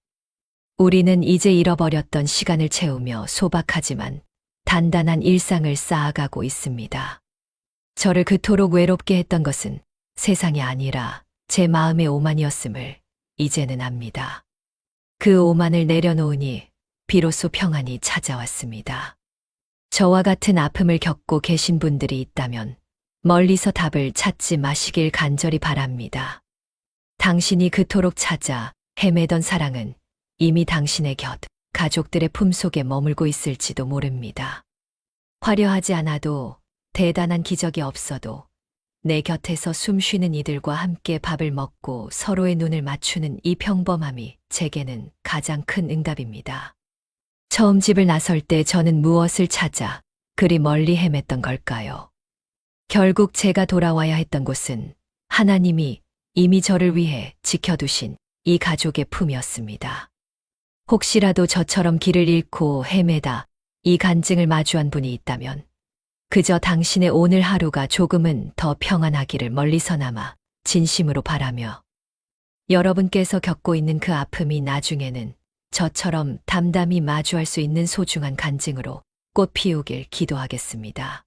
우리는 이제 잃어버렸던 시간을 채우며 소박하지만 단단한 일상을 쌓아가고 있습니다. 저를 그토록 외롭게 했던 것은 세상이 아니라 제 마음의 오만이었음을 이제는 압니다. 그 오만을 내려놓으니 비로소 평안이 찾아왔습니다. 저와 같은 아픔을 겪고 계신 분들이 있다면 멀리서 답을 찾지 마시길 간절히 바랍니다. 당신이 그토록 찾아 헤매던 사랑은 이미 당신의 곁, 가족들의 품속에 머물고 있을지도 모릅니다. 화려하지 않아도 대단한 기적이 없어도 내 곁에서 숨 쉬는 이들과 함께 밥을 먹고 서로의 눈을 맞추는 이 평범함이 제게는 가장 큰 응답입니다. 처음 집을 나설 때 저는 무엇을 찾아 그리 멀리 헤맸던 걸까요? 결국 제가 돌아와야 했던 곳은 하나님이 이미 저를 위해 지켜두신 이 가족의 품이었습니다. 혹시라도 저처럼 길을 잃고 헤매다 이 간증을 마주한 분이 있다면 그저 당신의 오늘 하루가 조금은 더 평안하기를 멀리서나마 진심으로 바라며 여러분께서 겪고 있는 그 아픔이 나중에는 저처럼 담담히 마주할 수 있는 소중한 간증으로 꽃 피우길 기도하겠습니다.